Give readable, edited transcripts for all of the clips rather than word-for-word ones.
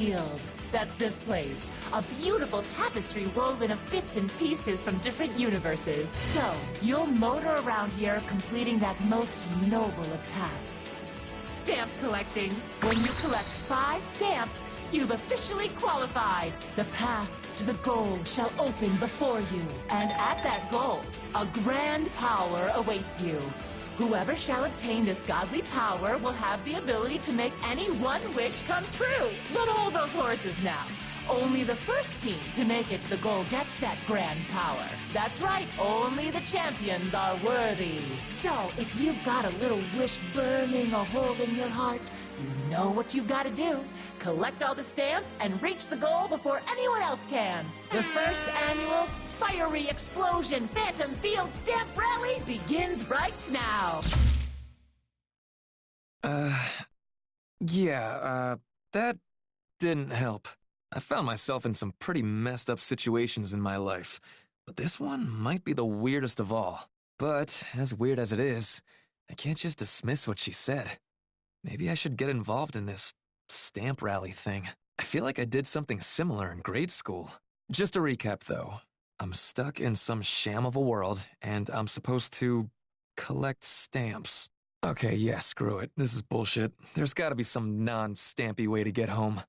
Field. That's this place. A beautiful tapestry woven of bits and pieces from different universes. So, you'll motor around here completing that most noble of tasks. Stamp collecting. When you collect 5 stamps, you've officially qualified. The path to the goal shall open before you. And at that goal, a grand power awaits you. Whoever shall obtain this godly power will have the ability to make any one wish come true. But hold those horses now. Only the first team to make it to the goal gets that grand power. That's right, only the champions are worthy. So, if you've got a little wish burning a hole in your heart, you know what you've got to do. Collect all the stamps and reach the goal before anyone else can. The first annual Fiery Explosion Phantom Field Stamp Rally begins right now. That didn't help. I found myself in some pretty messed up situations in my life, but this one might be the weirdest of all. But, as weird as it is, I can't just dismiss what she said. Maybe I should get involved in this stamp rally thing. I feel like I did something similar in grade school. Just to recap, though, I'm stuck in some sham of a world, and I'm supposed to collect stamps. Okay, yeah, screw it. This is bullshit. There's gotta be some non-stampy way to get home.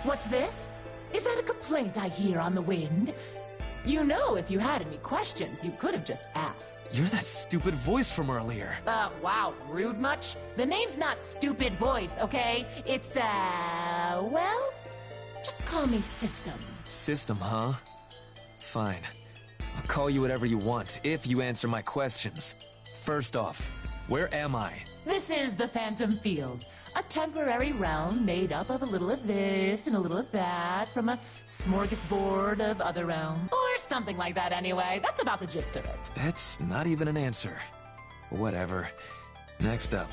What's this? Is that a complaint I hear on the wind? You know, if you had any questions, you could have just asked. You're that stupid voice from earlier. Wow, rude much? The name's not Stupid Voice, okay? It's, well, just call me System. System, huh? Fine. I'll call you whatever you want, if you answer my questions. First off, where am I? This is the Phantom Field. A temporary realm made up of a little of this and a little of that from a smorgasbord of other realms. Or something like that anyway. That's about the gist of it. That's not even an answer. Whatever. Next up.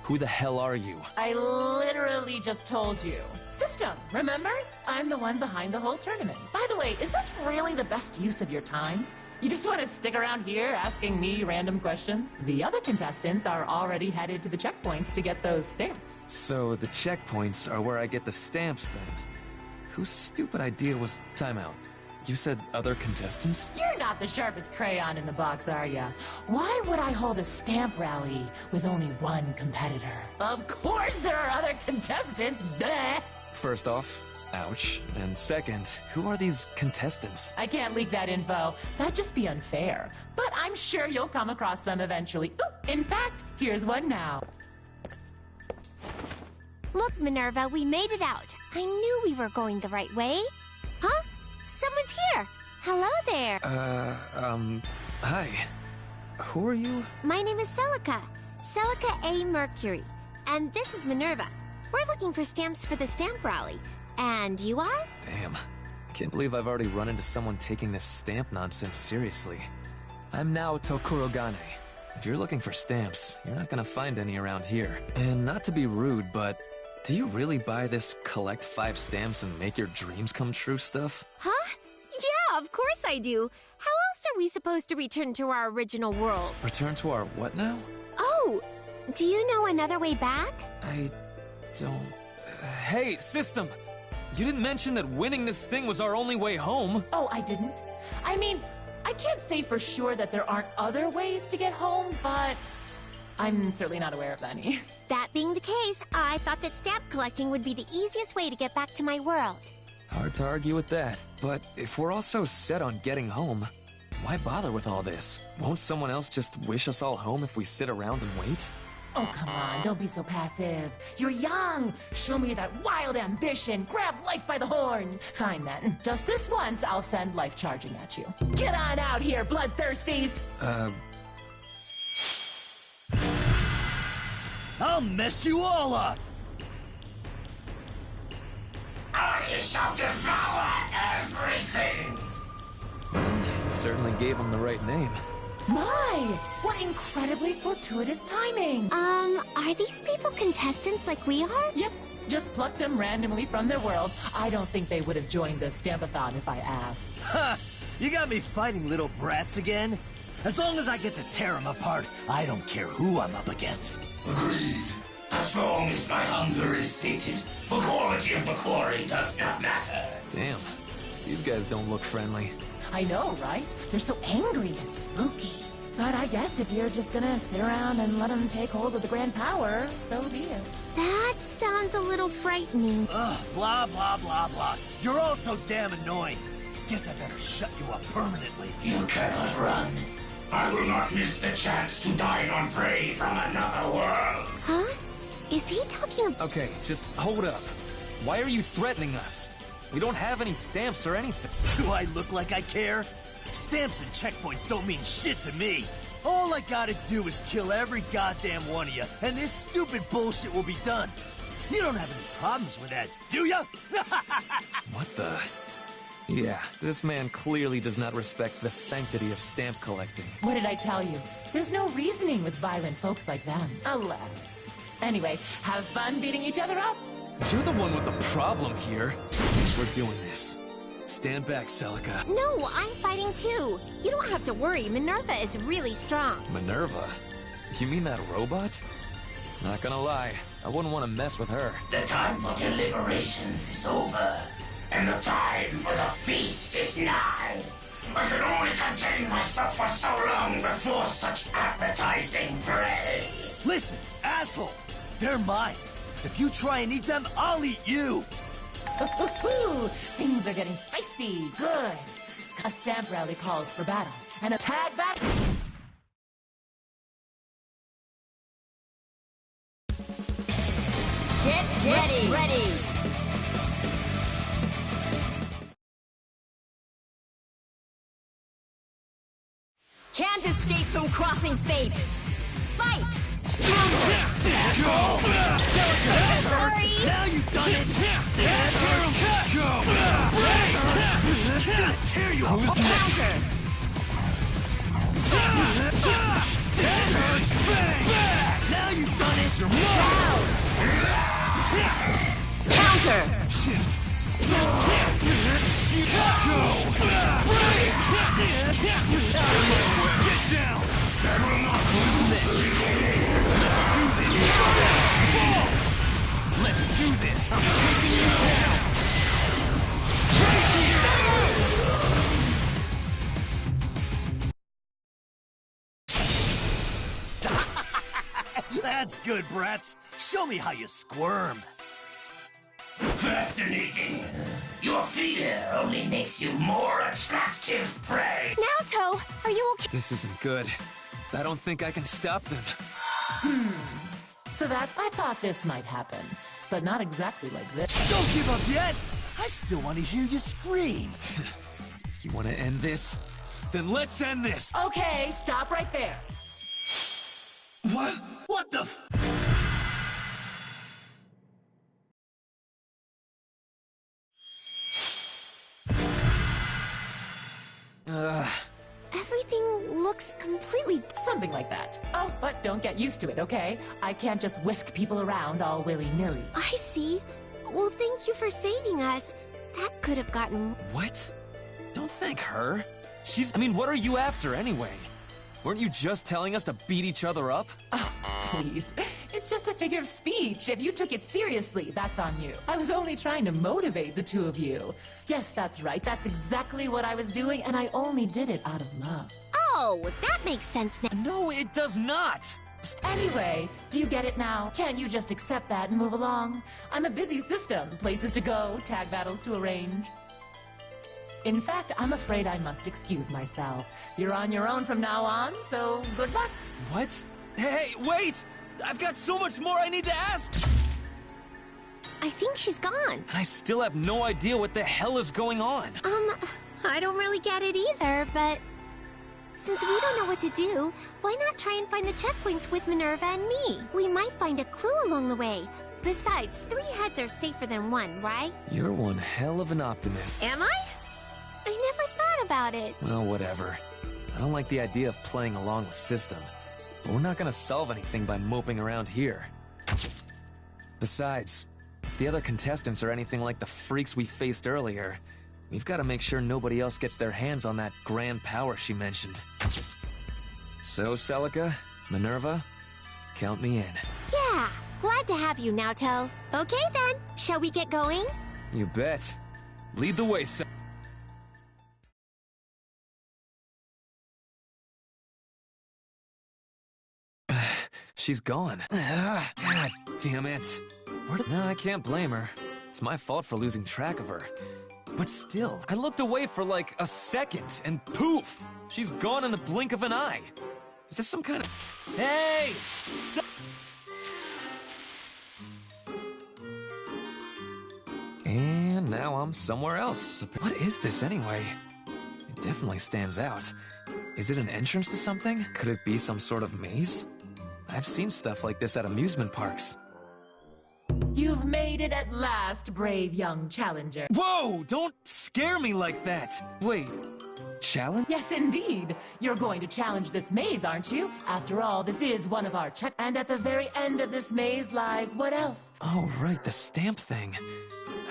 Who the hell are you? I literally just told you. System, remember? I'm the one behind the whole tournament. By the way, is this really the best use of your time? You just want to stick around here asking me random questions? The other contestants are already headed to the checkpoints to get those stamps. So the checkpoints are where I get the stamps then? Whose stupid idea was timeout? You said other contestants? You're not the sharpest crayon in the box, are ya? Why would I hold a stamp rally with only one competitor? Of course there are other contestants, bleh! First off, ouch. And second, who are these contestants? I can't leak that info. That'd just be unfair. But I'm sure you'll come across them eventually. Ooh, in fact, here's one now. Look, Minerva, we made it out. I knew we were going the right way. Huh? Someone's here. Hello there. Hi. Who are you? My name is Celica. Celica A. Mercury. And this is Minerva. We're looking for stamps for the stamp rally. And you are? Damn. I can't believe I've already run into someone taking this stamp nonsense seriously. I'm Naoto Kurogane. If you're looking for stamps, you're not gonna find any around here. And not to be rude, but do you really buy this collect 5 stamps and make your dreams come true stuff? Huh? Yeah, of course I do. How else are we supposed to return to our original world? Return to our what now? Oh, do you know another way back? I don't... Hey, System! You didn't mention that winning this thing was our only way home. Oh, I didn't? I mean, I can't say for sure that there aren't other ways to get home, but I'm certainly not aware of any. That being the case, I thought that stamp collecting would be the easiest way to get back to my world. Hard to argue with that. But if we're all so set on getting home, why bother with all this? Won't someone else just wish us all home if we sit around and wait? Oh, come on, don't be so passive. You're young. Show me that wild ambition. Grab life by the horn. Fine then. Just this once, I'll send life charging at you. Get on out here, bloodthirsties! I'll mess you all up! I shall devour everything! Certainly gave him the right name. My! What incredibly fortuitous timing! Are these people contestants like we are? Yep, just plucked them randomly from their world. I don't think they would have joined the Stampathon if I asked. Ha! You got me fighting little brats again? As long as I get to tear them apart, I don't care who I'm up against. Agreed. As long as my hunger is sated, The quality of the quarry does not matter. Damn, these guys don't look friendly. I know, right? They're so angry and spooky. But I guess if you're just gonna sit around and let them take hold of the grand power, so be it. That sounds a little frightening. Ugh, blah, blah, blah, blah. You're all so damn annoying. Guess I better shut you up permanently. You cannot run. I will not miss the chance to dine on prey from another world. Huh? Is he talking? Okay, just hold up. Why are you threatening us? We don't have any stamps or anything. Do I look like I care? Stamps and checkpoints don't mean shit to me. All I gotta do is kill every goddamn one of you, and this stupid bullshit will be done. You don't have any problems with that, do ya? What the? Yeah, this man clearly does not respect the sanctity of stamp collecting. What did I tell you? There's no reasoning with violent folks like them. Alas. Anyway, have fun beating each other up. You're the one with the problem here. We're doing this. Stand back, Celica. No, I'm fighting too. You don't have to worry. Minerva is really strong. Minerva? You mean that robot? Not gonna lie, I wouldn't want to mess with her. The time for deliberations is over, and the time for the feast is nigh. I can only contain myself for so long before such appetizing prey. Listen, asshole, they're mine. If you try and eat them, I'll eat you. Things are getting spicy. Good. A stamp rally calls for battle, and a tag battle. Get ready. Can't escape from crossing fate. Fight! Go! Sorry! Now you've done it! Go! Gonna tear you apart! Counter! Now you've done it! Counter! Shift! Get down! Let's do this! I'm taking you down! That's good, brats. Show me how you squirm. Fascinating. Your fear only makes you more attractive prey. Naoto, are you okay? This isn't good. I don't think I can stop them. So I thought this might happen, but not exactly like this. Don't give up yet! I still want to hear you scream. You want to end this? Then let's end this! Okay, stop right there. What? What the f- Everything looks completely... Something like that. Oh, but don't get used to it, okay? I can't just whisk people around all willy-nilly. I see. Well, thank you for saving us. That could have gotten... What? Don't thank her. I mean, what are you after anyway? Weren't you just telling us to beat each other up? Oh, please. It's just a figure of speech. If you took it seriously, that's on you. I was only trying to motivate the two of you. Yes, that's right. That's exactly what I was doing, and I only did it out of love. Oh, that makes sense now. No, it does not! Anyway, do you get it now? Can't you just accept that and move along? I'm a busy system. Places to go, tag battles to arrange. In fact, I'm afraid I must excuse myself. You're on your own from now on, so good luck. What? Hey, wait! I've got so much more I need to ask! I think she's gone. And I still have no idea what the hell is going on. I don't really get it either, but... Since we don't know what to do, why not try and find the checkpoints with Minerva and me? We might find a clue along the way. Besides, 3 heads are safer than 1, right? You're one hell of an optimist. Am I? I never thought about it. Well, whatever. I don't like the idea of playing along with System. But we're not gonna solve anything by moping around here. Besides, if the other contestants are anything like the freaks we faced earlier, we've got to make sure nobody else gets their hands on that grand power she mentioned. So, Celica, Minerva, count me in. Yeah, Glad to have you, Naoto. Okay then, shall we get going? You bet. Lead the way, son. She's gone. God damn it. No, I can't blame her. It's my fault for losing track of her. But still, I looked away for like a second, and poof! She's gone in the blink of an eye. Is this some kind of... Hey! And now I'm somewhere else. What is this anyway? It definitely stands out. Is it an entrance to something? Could it be some sort of maze? I've seen stuff like this at amusement parks. You've made it at last, brave young challenger. Whoa! Don't scare me like that! Wait, challenge? Yes, indeed. You're going to challenge this maze, aren't you? After all, this is one of our and at the very end of this maze lies what else? Oh, right, the stamp thing.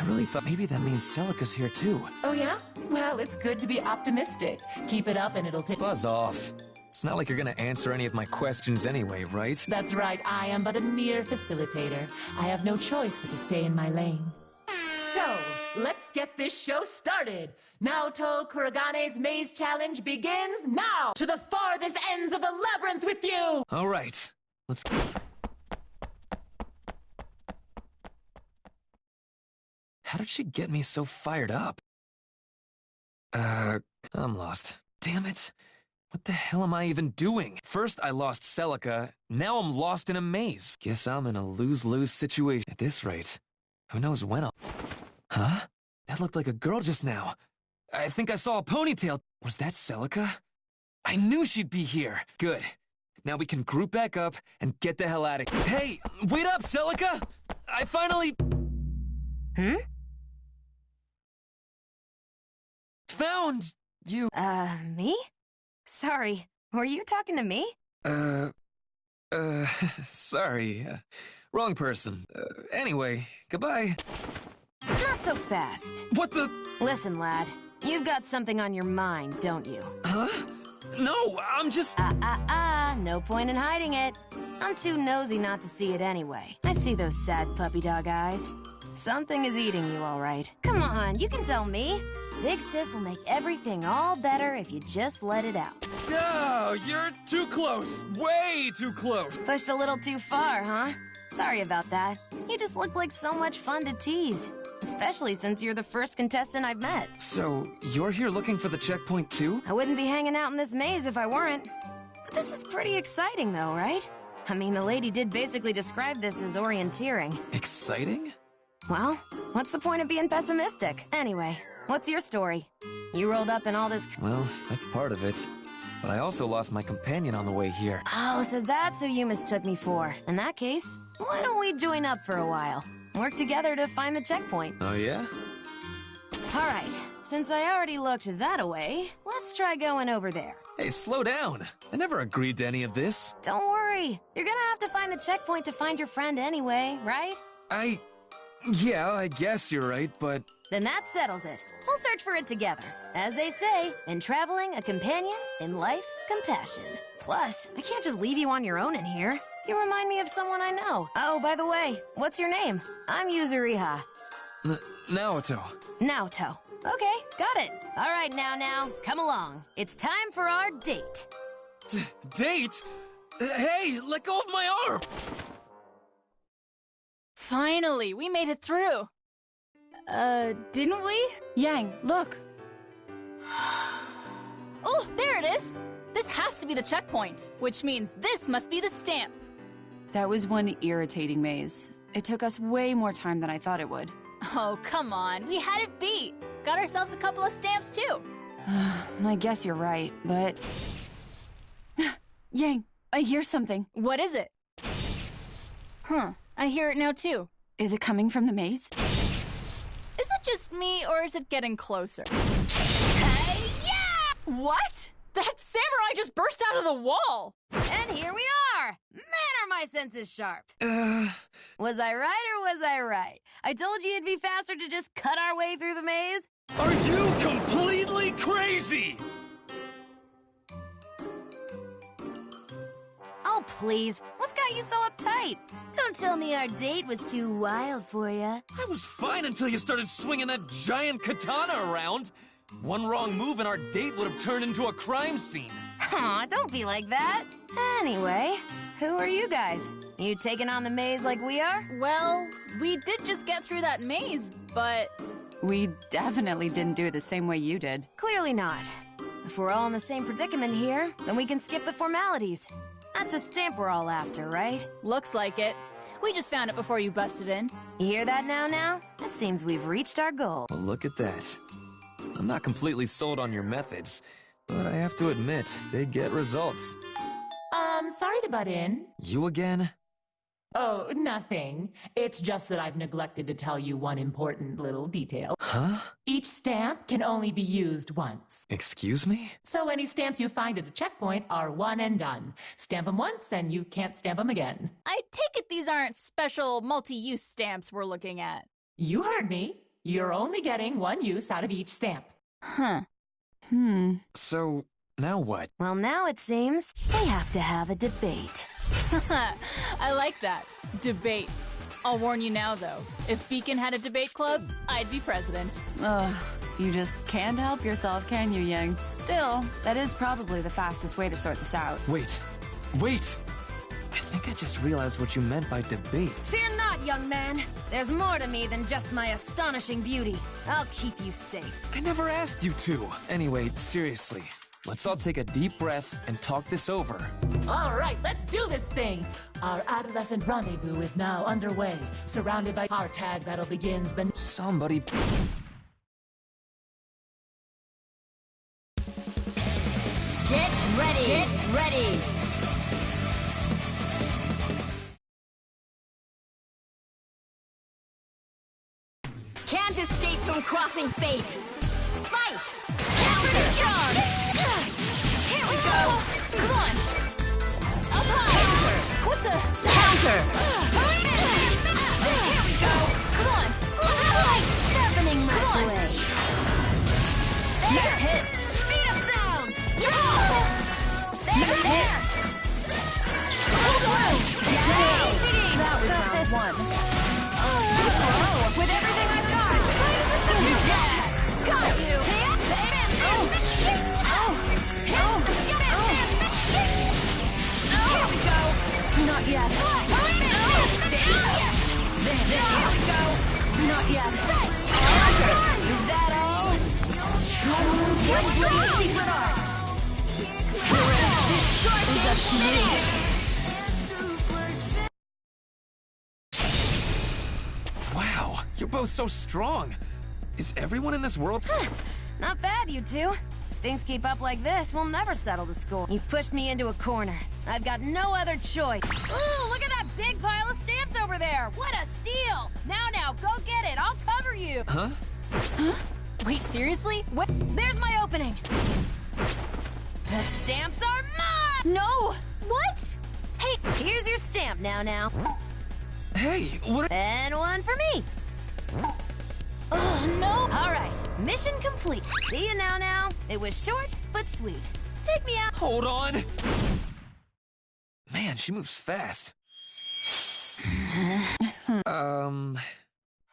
I really thought maybe that means Celica's here too. Oh yeah? Well, it's good to be optimistic. Keep it up and it'll take... Buzz off. It's not like you're gonna answer any of my questions anyway, right? That's right, I am but a mere facilitator. I have no choice but to stay in my lane. So, let's get this show started. Naoto Kuragane's Maze Challenge begins now! To the farthest ends of the labyrinth with you! All right, let's go. How did she get me so fired up? I'm lost. Damn it. What the hell am I even doing? First I lost Celica, now I'm lost in a maze. Guess I'm in a lose-lose situation. At this rate, who knows when I'll... Huh? That looked like a girl just now. I think I saw a ponytail. Was that Celica? I knew she'd be here. Good. Now we can group back up and get the hell out of here. Hey, wait up, Celica! I finally... Found you. Me? Sorry, were you talking to me? Sorry. Wrong person. Anyway, goodbye. Not so fast. What the? Listen, lad, you've got something on your mind, don't you? Huh? No, I'm just... No point in hiding it. I'm too nosy not to see it anyway. I see those sad puppy dog eyes. Something is eating you, all right. Come on, you can tell me. Big Sis will make everything all better if you just let it out. No, you're too close. Way too close. Pushed a little too far, huh? Sorry about that. You just look like so much fun to tease. Especially since you're the first contestant I've met. So, you're here looking for the checkpoint too? I wouldn't be hanging out in this maze if I weren't. But this is pretty exciting though, right? I mean, the lady did basically describe this as orienteering. Exciting? Well, what's the point of being pessimistic? Anyway, what's your story? You rolled up in all this... Well, that's part of it. But I also lost my companion on the way here. Oh, so that's who you mistook me for. In that case, why don't we join up for a while? Work together to find the checkpoint. Oh, yeah? All right, since I already looked that way, let's try going over there. Hey, slow down. I never agreed to any of this. Don't worry. You're gonna have to find the checkpoint to find your friend anyway, right? Yeah, I guess you're right, but... Then that settles it. We'll search for it together. As they say, in traveling, a companion, in life, compassion. Plus, I can't just leave you on your own in here. You remind me of someone I know. Oh, by the way, what's your name? I'm Yuzuriha. Naoto. Naoto. Okay, got it. All right, now, come along. It's time for our date. Date? Hey, let go of my arm! Finally, we made it through. Didn't we? Yang, look. Oh, there it is! This has to be the checkpoint, which means this must be the stamp. That was one irritating maze. It took us way more time than I thought it would. Oh, come on, we had it beat. Got ourselves a couple of stamps, too. I guess you're right, but... Yang, I hear something. What is it? Huh, I hear it now, too. Is it coming from the maze? Is it just me, or is it getting closer? Hey, yeah! What? That samurai just burst out of the wall! And here we are! Man, are my senses sharp! Was I right or was I right? I told you it'd be faster to just cut our way through the maze. Are you completely crazy? I'll please. What's got you so uptight? Don't tell me our date was too wild for you. I was fine until you started swinging that giant katana around. One wrong move and our date would have turned into a crime scene. Aw, don't be like that. Anyway, who are you guys? You taking on the maze like we are? Well, we did just get through that maze, but... We definitely didn't do it the same way you did. Clearly not. If we're all in the same predicament here, then we can skip the formalities. That's a stamp we're all after, right? Looks like it. We just found it before you busted in. You hear that now? It seems we've reached our goal. Well, look at that. I'm not completely sold on your methods, but I have to admit, they get results. Sorry to butt in. You again? Oh, nothing. It's just that I've neglected to tell you one important little detail. Huh? Each stamp can only be used once. Excuse me? So any stamps you find at a checkpoint are one and done. Stamp them once and you can't stamp them again. I take it these aren't special multi-use stamps we're looking at. You heard me. You're only getting one use out of each stamp. Huh. So, now what? Well, now it seems they have to have a debate. I like that. Debate. I'll warn you now, though. If Beacon had a debate club, I'd be president. Ugh, you just can't help yourself, can you, Yang? Still, that is probably the fastest way to sort this out. Wait. I think I just realized what you meant by debate. Fear not, young man. There's more to me than just my astonishing beauty. I'll keep you safe. I never asked you to. Anyway, seriously, let's all take a deep breath and talk this over. All right, let's do this thing. Our adolescent rendezvous is now underway, surrounded by our tag battle begins. Somebody... Get ready! Get ready! Can't escape from crossing fate. Fight! Counter charge! Here we go! Come on! Up high! What the? Counter! Here we go! Come on! Sharpening my Come on. blade. Nice hit! Speed of sound! Nice hit! Hold on! That was round one. With everything I've got! Got you! Here we go! Not yet. Here we go! Not yet. Is that all? What's your secret art? Wow, you're both so strong. Is everyone in this world... Not bad, you two. If things keep up like this, we'll never settle the score. You've pushed me into a corner. I've got no other choice. Ooh, look at that big pile of stamps over there. What a steal! Now, go get it. I'll cover you. Huh? Wait, seriously? What? There's my opening. The stamps are mine! No! What? Hey, here's your stamp now. Hey, what... And one for me. Oh, no! All right, mission complete. See you now. It was short, but sweet. Take me out. Hold on! Man, she moves fast. Hey,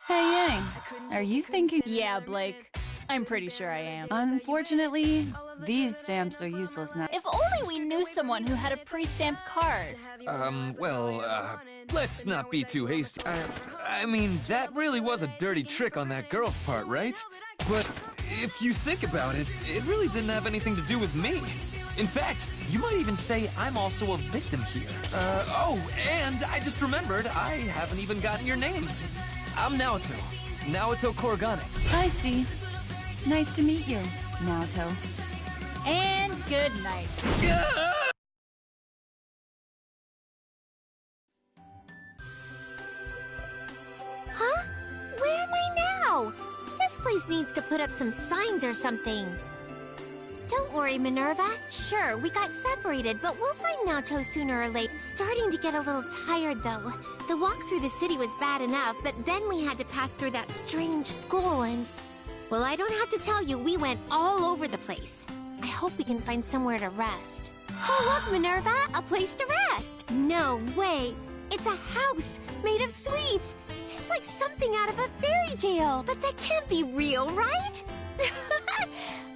Yang, are you thinking... Yeah, Blake. I'm pretty sure I am. Unfortunately, these stamps are useless now. If only we knew someone who had a pre-stamped card. Let's not be too hasty. I mean, that really was a dirty trick on that girl's part, right? But if you think about it, it really didn't have anything to do with me. In fact, you might even say I'm also a victim here. And I just remembered I haven't even gotten your names. I'm Naoto. Naoto Korogane. I see. Nice to meet you, Naoto. And good night. Huh? Where am I now? This place needs to put up some signs or something. Don't worry, Minerva. Sure, we got separated, but we'll find Naoto sooner or later. Starting to get a little tired, though. The walk through the city was bad enough, but then we had to pass through that strange school and... Well, I don't have to tell you, we went all over the place. I hope we can find somewhere to rest. Oh, look, Minerva, a place to rest. No way. It's a house made of sweets. It's like something out of a fairy tale. But that can't be real, right?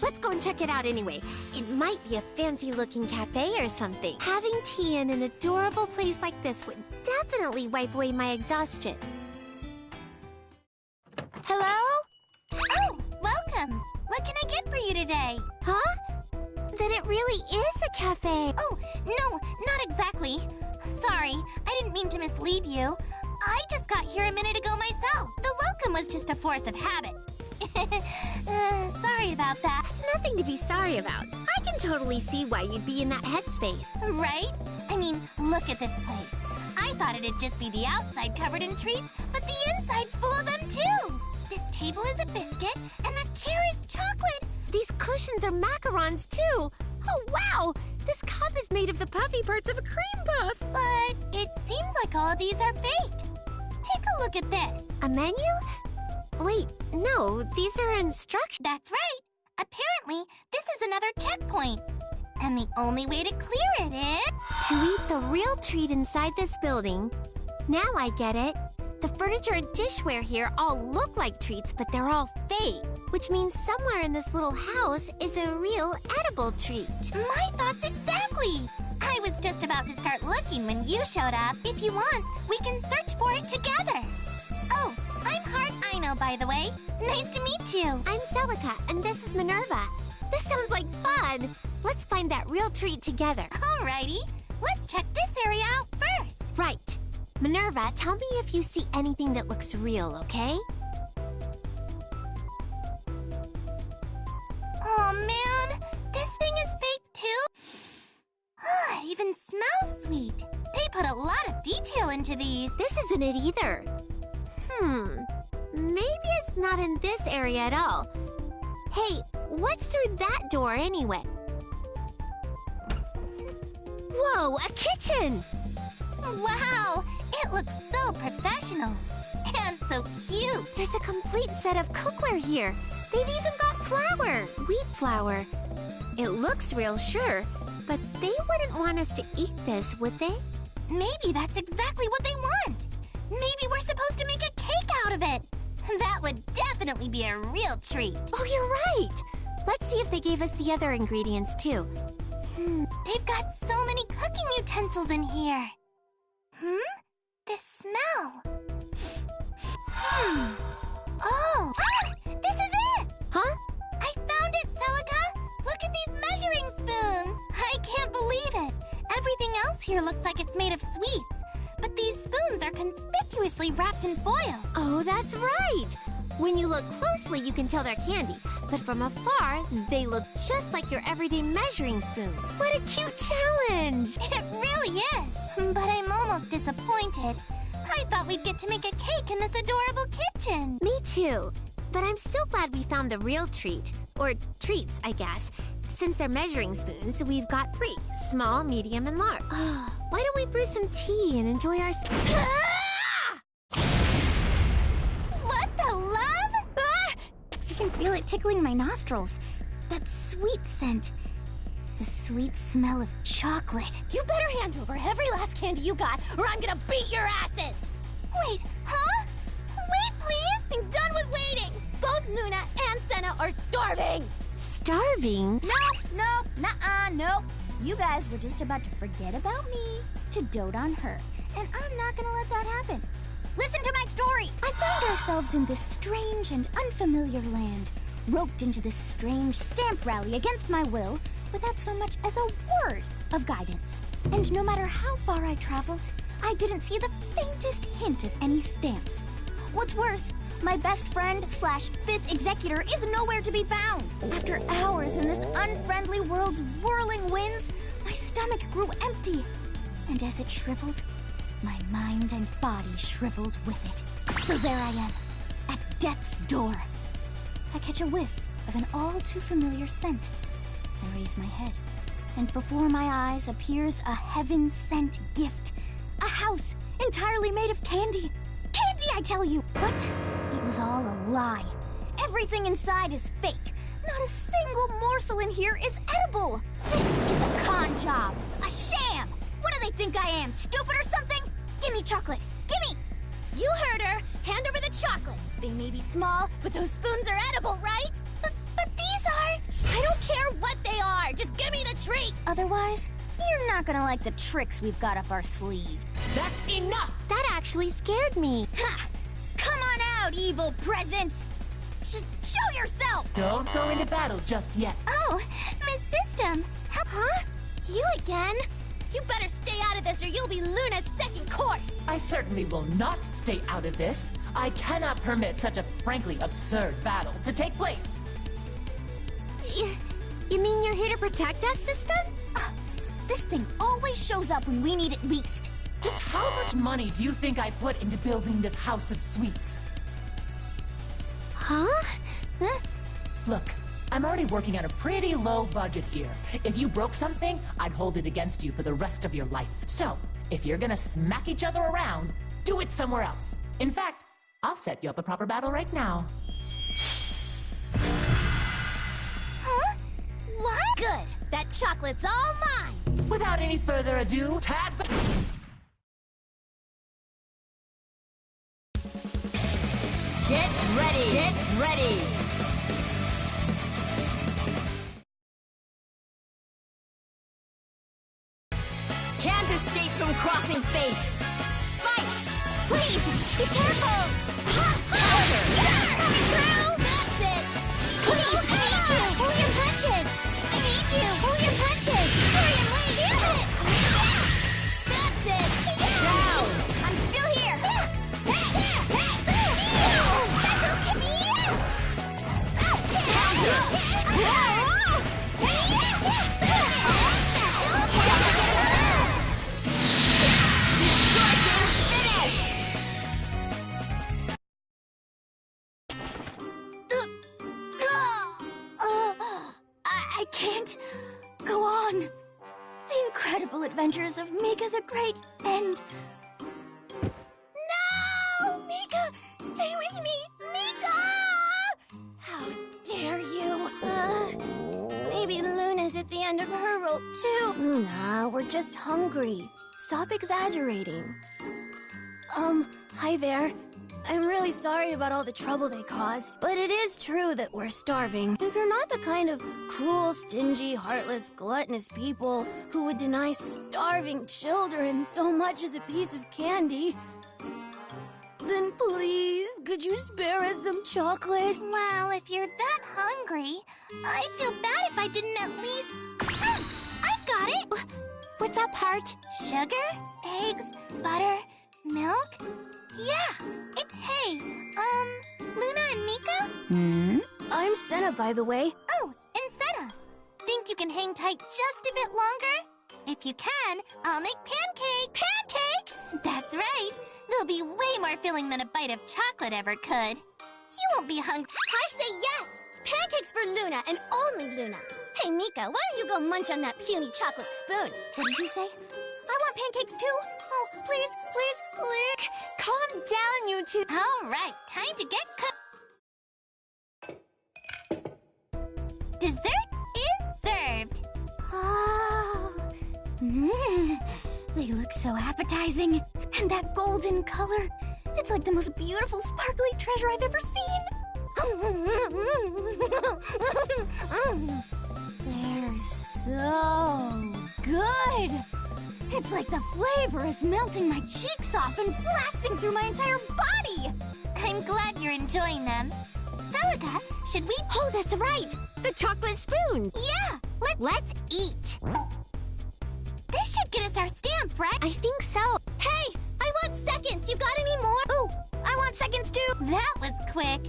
Let's go and check it out anyway. It might be a fancy-looking cafe or something. Having tea in an adorable place like this would definitely wipe away my exhaustion. Hello? Oh, welcome. What can I get for you today? Huh? Then it really is a cafe. Oh, no, not exactly. Sorry, I didn't mean to mislead you. I just got here a minute ago myself. The welcome was just a force of habit. Sorry about that. That's nothing to be sorry about. I can totally see why you'd be in that headspace. Right? I mean, look at this place. I thought it'd just be the outside covered in treats, but the inside's full of them too. This table is a biscuit, and that chair is chocolate. These cushions are macarons too. Oh, wow! This cup is made of the puffy parts of a cream puff. But it seems like all of these are fake. Take a look at this. A menu? Wait, no, these are instructions. That's right. Apparently, this is another checkpoint. And the only way to clear it is... To eat the real treat inside this building. Now I get it. The furniture and dishware here all look like treats, but they're all fake. Which means somewhere in this little house is a real edible treat. My thoughts exactly. I was just about to start looking when you showed up. If you want, we can search for it together. Oh, I'm Heart Ino, by the way. Nice to meet you. I'm Celica, and this is Minerva. This sounds like fun. Let's find that real treat together. Alrighty. Let's check this area out first. Right. Minerva, tell me if you see anything that looks real, okay? Oh man, this thing is fake too? It even smells sweet. They put a lot of detail into these. This isn't it either. Maybe it's not in this area at all. Hey, what's through that door anyway? Whoa, a kitchen! Wow, it looks so professional. And so cute. There's a complete set of cookware here. They've even got flour. Wheat flour. It looks real, sure, but they wouldn't want us to eat this, would they? Maybe that's exactly what they want. Maybe we're supposed to make a cake out of it. That would definitely be a real treat. Oh, you're right. Let's see if they gave us the other ingredients, too. They've got so many cooking utensils in here. The smell. Oh, this is it! Huh? I found it, Celica! Look at these measuring spoons! I can't believe it! Everything else here looks like it's made of sweets, but these spoons are conspicuously wrapped in foil. Oh, that's right! When you look closely, you can tell they're candy, but from afar, they look just like your everyday measuring spoons. What a cute challenge! It really is! But I'm almost disappointed. I thought we'd get to make a cake in this adorable kitchen. Me too. But I'm still glad we found the real treat. Or treats, I guess. Since they're measuring spoons, we've got 3. Small, medium, and large. Why don't we brew some tea and enjoy our... What the love? I can feel it tickling my nostrils. That sweet scent. The sweet smell of chocolate. You better hand over every last candy you got, or I'm gonna beat your asses! Wait, huh? Wait, please! I'm done with waiting! Both Luna and Senna are starving! Starving? Nope. You guys were just about to forget about me to dote on her. And I'm not gonna let that happen. Listen to my story! I found ourselves in this strange and unfamiliar land, roped into this strange stamp rally against my will, without so much as a word of guidance. And no matter how far I traveled, I didn't see the faintest hint of any stamps. What's worse, my best friend / 5th executor is nowhere to be found. After hours in this unfriendly world's whirling winds, my stomach grew empty. And as it shriveled, my mind and body shriveled with it. So there I am, at death's door. I catch a whiff of an all too familiar scent. I raise my head, and before my eyes appears a heaven-sent gift. A house entirely made of candy. Candy, I tell you! But it was all a lie. Everything inside is fake. Not a single morsel in here is edible. This is a con job. A sham. What do they think I am, stupid or something? Give me chocolate. Gimme! You heard her. Hand over the chocolate. They may be small, but those spoons are edible, right? But these are... I don't care what they are. Just give me the treat. Otherwise, you're not gonna like the tricks we've got up our sleeve. That's enough! That actually scared me. Ha! Come on out, evil presence! Show yourself! Don't go into battle just yet. Oh, Miss System. Huh? You again? You better stay out of this or you'll be Luna's second course! I certainly will not stay out of this. I cannot permit such a frankly absurd battle to take place. You mean you're here to protect us, System? This thing always shows up when we need it least. Just how much money do you think I put into building this house of sweets? Huh? Look, I'm already working on a pretty low budget here. If you broke something, I'd hold it against you for the rest of your life. So, if you're gonna smack each other around, do it somewhere else. In fact, I'll set you up a proper battle right now. Huh? What? Good. That chocolate's all mine. Without any further ado, tag... Get ready! Get ready! Can't escape from crossing fate! Fight! Please, be careful! Coming through! That's it! Please, I need you! Pull your punches! I need you! Pull your punches! Hurry and wait! Do it! That's it! Down! I'm still here! Special Camille! I can't go on. The incredible adventures of Mika the Great and... No! Mika! Stay with me! Mika! How dare you! Maybe Luna's at the end of her rope, too. Luna, we're just hungry. Stop exaggerating. Hi there. I'm really sorry about all the trouble they caused, but it is true that we're starving. If you're not the kind of cruel, stingy, heartless, gluttonous people who would deny starving children so much as a piece of candy, then please, could you spare us some chocolate? Well, if you're that hungry, I'd feel bad if I didn't at least... I've got it! What's up, Heart? Sugar, eggs, butter, milk... Yeah! Hey, Luna and Mika? I'm Senna, by the way. Oh, and Senna. Think you can hang tight just a bit longer? If you can, I'll make pancakes. Pancakes? That's right. They'll be way more filling than a bite of chocolate ever could. You won't be hungry. I say yes! Pancakes for Luna and only Luna. Hey, Mika, why don't you go munch on that puny chocolate spoon? What did you say? I want pancakes too. Oh, please, please, please. Calm down, you two. All right, time to get cooked. Dessert is served. Oh, they look so appetizing. And that golden color. It's like the most beautiful, sparkly treasure I've ever seen. They're so good. It's like the flavor is melting my cheeks off and blasting through my entire body. I'm glad you're enjoying them. Celica, should we... Oh, that's right. The chocolate spoon. Yeah, let's eat. This should get us our stamp, right? I think so. Hey, I want seconds. You got any more? Ooh, I want seconds too. That was quick.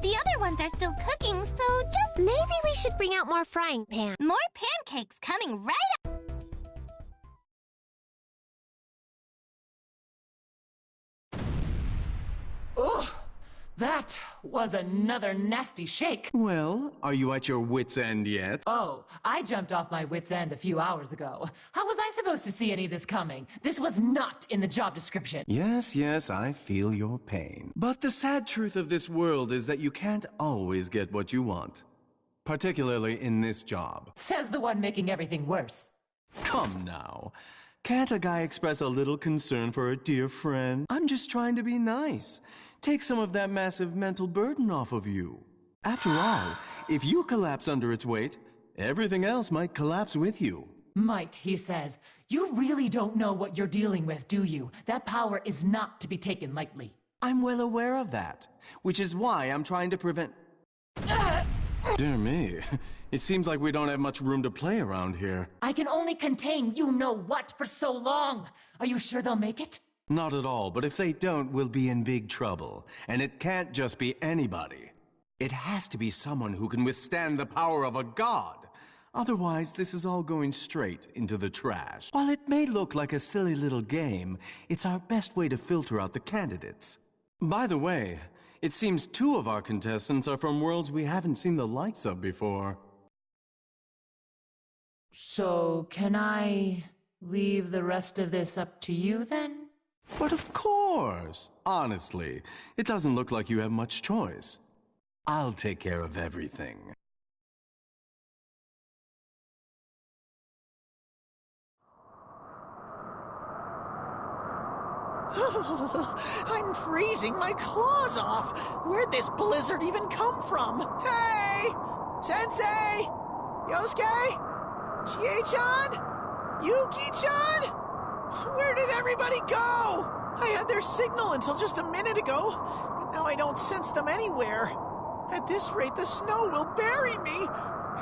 The other ones are still cooking, so just... Maybe we should bring out more frying pan. More pancakes coming right up. Ugh! That was another nasty shake. Well, are you at your wit's end yet? Oh, I jumped off my wit's end a few hours ago. How was I supposed to see any of this coming? This was not in the job description. Yes, I feel your pain. But the sad truth of this world is that you can't always get what you want. particularly in this job. Says the one making everything worse. Come now. Can't a guy express a little concern for a dear friend? I'm just trying to be nice. Take some of that massive mental burden off of you. After all, if you collapse under its weight, everything else might collapse with you. Might, he says. You really don't know what you're dealing with, do you? That power is not to be taken lightly. I'm well aware of that, which is why I'm trying to prevent... Dear me, it seems like we don't have much room to play around here. I can only contain you-know-what for so long. Are you sure they'll make it? Not at all, but if they don't, we'll be in big trouble. And it can't just be anybody. It has to be someone who can withstand the power of a god. Otherwise, this is all going straight into the trash. While it may look like a silly little game, it's our best way to filter out the candidates. By the way, it seems 2 of our contestants are from worlds we haven't seen the likes of before. So, can I leave the rest of this up to you, then? But of course! Honestly, it doesn't look like you have much choice. I'll take care of everything. I'm freezing my claws off. Where'd this blizzard even come from? Hey! Sensei! Yosuke? Chie-chan? Yuki-chan? Where did everybody go? I had their signal until just a minute ago, but now I don't sense them anywhere. At this rate, the snow will bury me.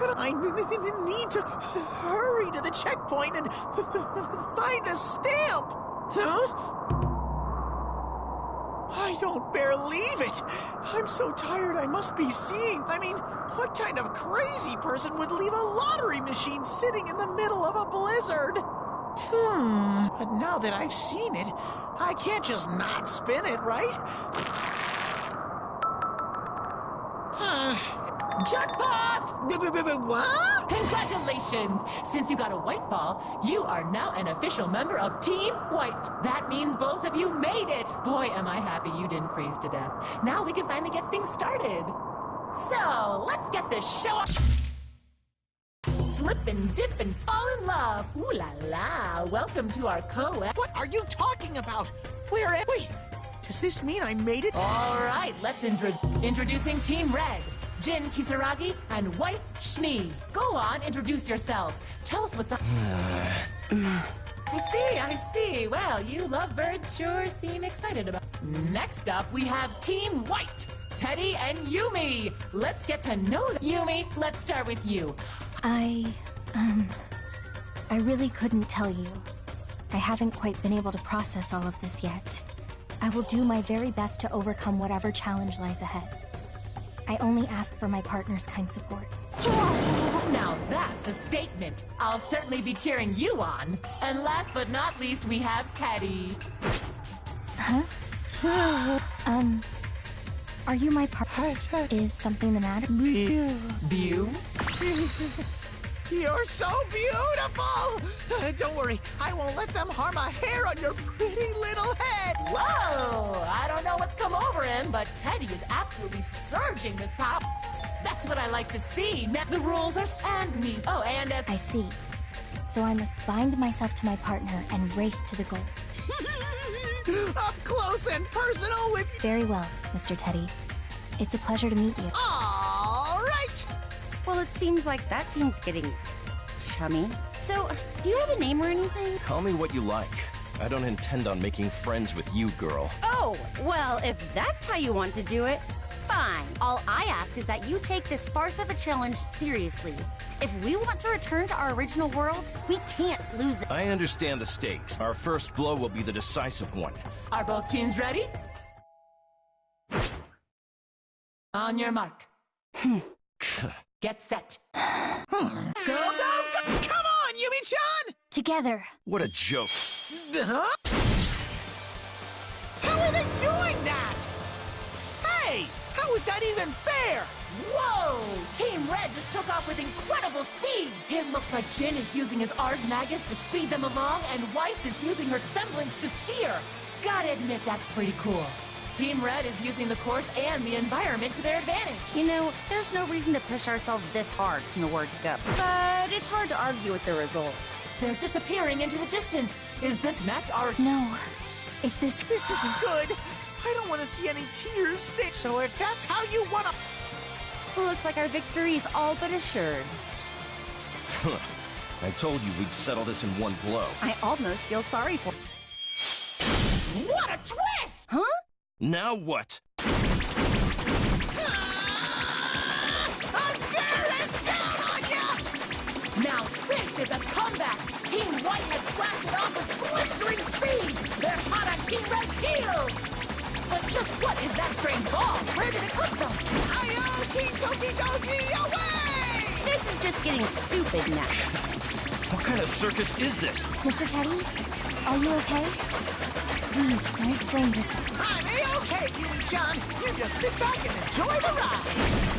And I need to hurry to the checkpoint and find the stamp. Huh? I don't believe it! I'm so tired I must be seeing. I mean, what kind of crazy person would leave a lottery machine sitting in the middle of a blizzard? But now that I've seen it, I can't just not spin it, right? Jackpot! What? Congratulations! Since you got a white ball, you are now an official member of Team White. That means both of you made it. Boy, am I happy you didn't freeze to death. Now we can finally get things started. So, let's get this show up. Slip and dip and fall in love. Ooh la la. Welcome to our co-ed. What are you talking about? Where am... Wait, does this mean I made it? All right, let's introducing Team Red. Jin Kisaragi and Weiss Schnee. Go on, introduce yourselves. Tell us what's up. I see. Well, you lovebirds sure seem excited about. Next up, we have Team White. Teddy and Yumi. Let's get to know them. Yumi, let's start with you. I really couldn't tell you. I haven't quite been able to process all of this yet. I will do my very best to overcome whatever challenge lies ahead. I only ask for my partner's kind support. Now that's a statement. I'll certainly be cheering you on. And last but not least, we have Teddy. Huh? Are you my partner? Is something the matter? Bew? You're so beautiful! Don't worry, I won't let them harm a hair on your pretty little head! Whoa! I don't know what's come over him, but Teddy is absolutely surging with power. That's what I like to see. Now the rules are and me. Oh, and as... I see. So I must bind myself to my partner and race to the goal. Up close and personal with you! Very well, Mr. Teddy. It's a pleasure to meet you. All right! Well, it seems like that team's getting chummy. So, do you have a name or anything? Call me what you like. I don't intend on making friends with you, girl. Oh, well, if that's how you want to do it, fine. All I ask is that you take this farce of a challenge seriously. If we want to return to our original world, we can't lose the... I understand the stakes. Our first blow will be the decisive one. Are both teams ready? On your mark. Get set. Go! Come on, Yumi-chan! Together. What a joke. Huh? How are they doing that? Hey! How is that even fair? Whoa! Team Red just took off with incredible speed! It looks like Jin is using his Ars Magus to speed them along, and Weiss is using her semblance to steer. Gotta admit, that's pretty cool. Team Red is using the course and the environment to their advantage. You know, there's no reason to push ourselves this hard from the word go. But it's hard to argue with the results. They're disappearing into the distance. Is this match our... No. Is this... This isn't good. I don't want to see any tears stay. So if that's how you want to... Looks like our victory is all but assured. I told you we'd settle this in one blow. I almost feel sorry for... What a twist! Huh? Now what? I'm bearing down on ya! Now this is a comeback! Team White has blasted off with blistering speed! They're hot on Team Red's heels! But just what is that strange ball? Where did it come from? Ayo, King Toki Doji, away! This is just getting stupid now. What kind of circus is this? Mr. Teddy? Are you okay? Please, don't strain yourself. I'm A-okay, Yumi-chan. You just sit back and enjoy the ride.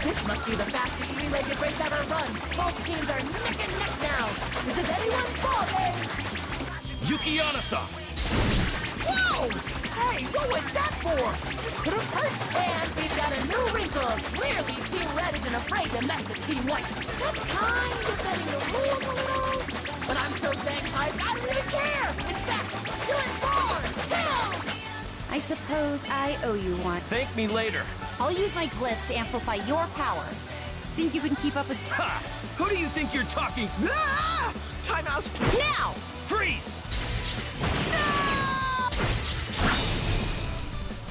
This must be the fastest three-legged race ever run. Both teams are neck and neck now. This is anyone's ball game. Yuki-Ana-san! Whoa! Hey, what was that for? You could have hurt And we've got a new wrinkle. Clearly, Team Red isn't afraid to mess with Team White. That's kind of bending the rules a little. But I'm so dang hyped, I don't even care. In fact, do it more. Kill! I suppose I owe you one. Thank me later. I'll use my glyphs to amplify your power. Think you can keep up with... Ha! Who do you think you're talking? Ah! Time out. Now! Freeze!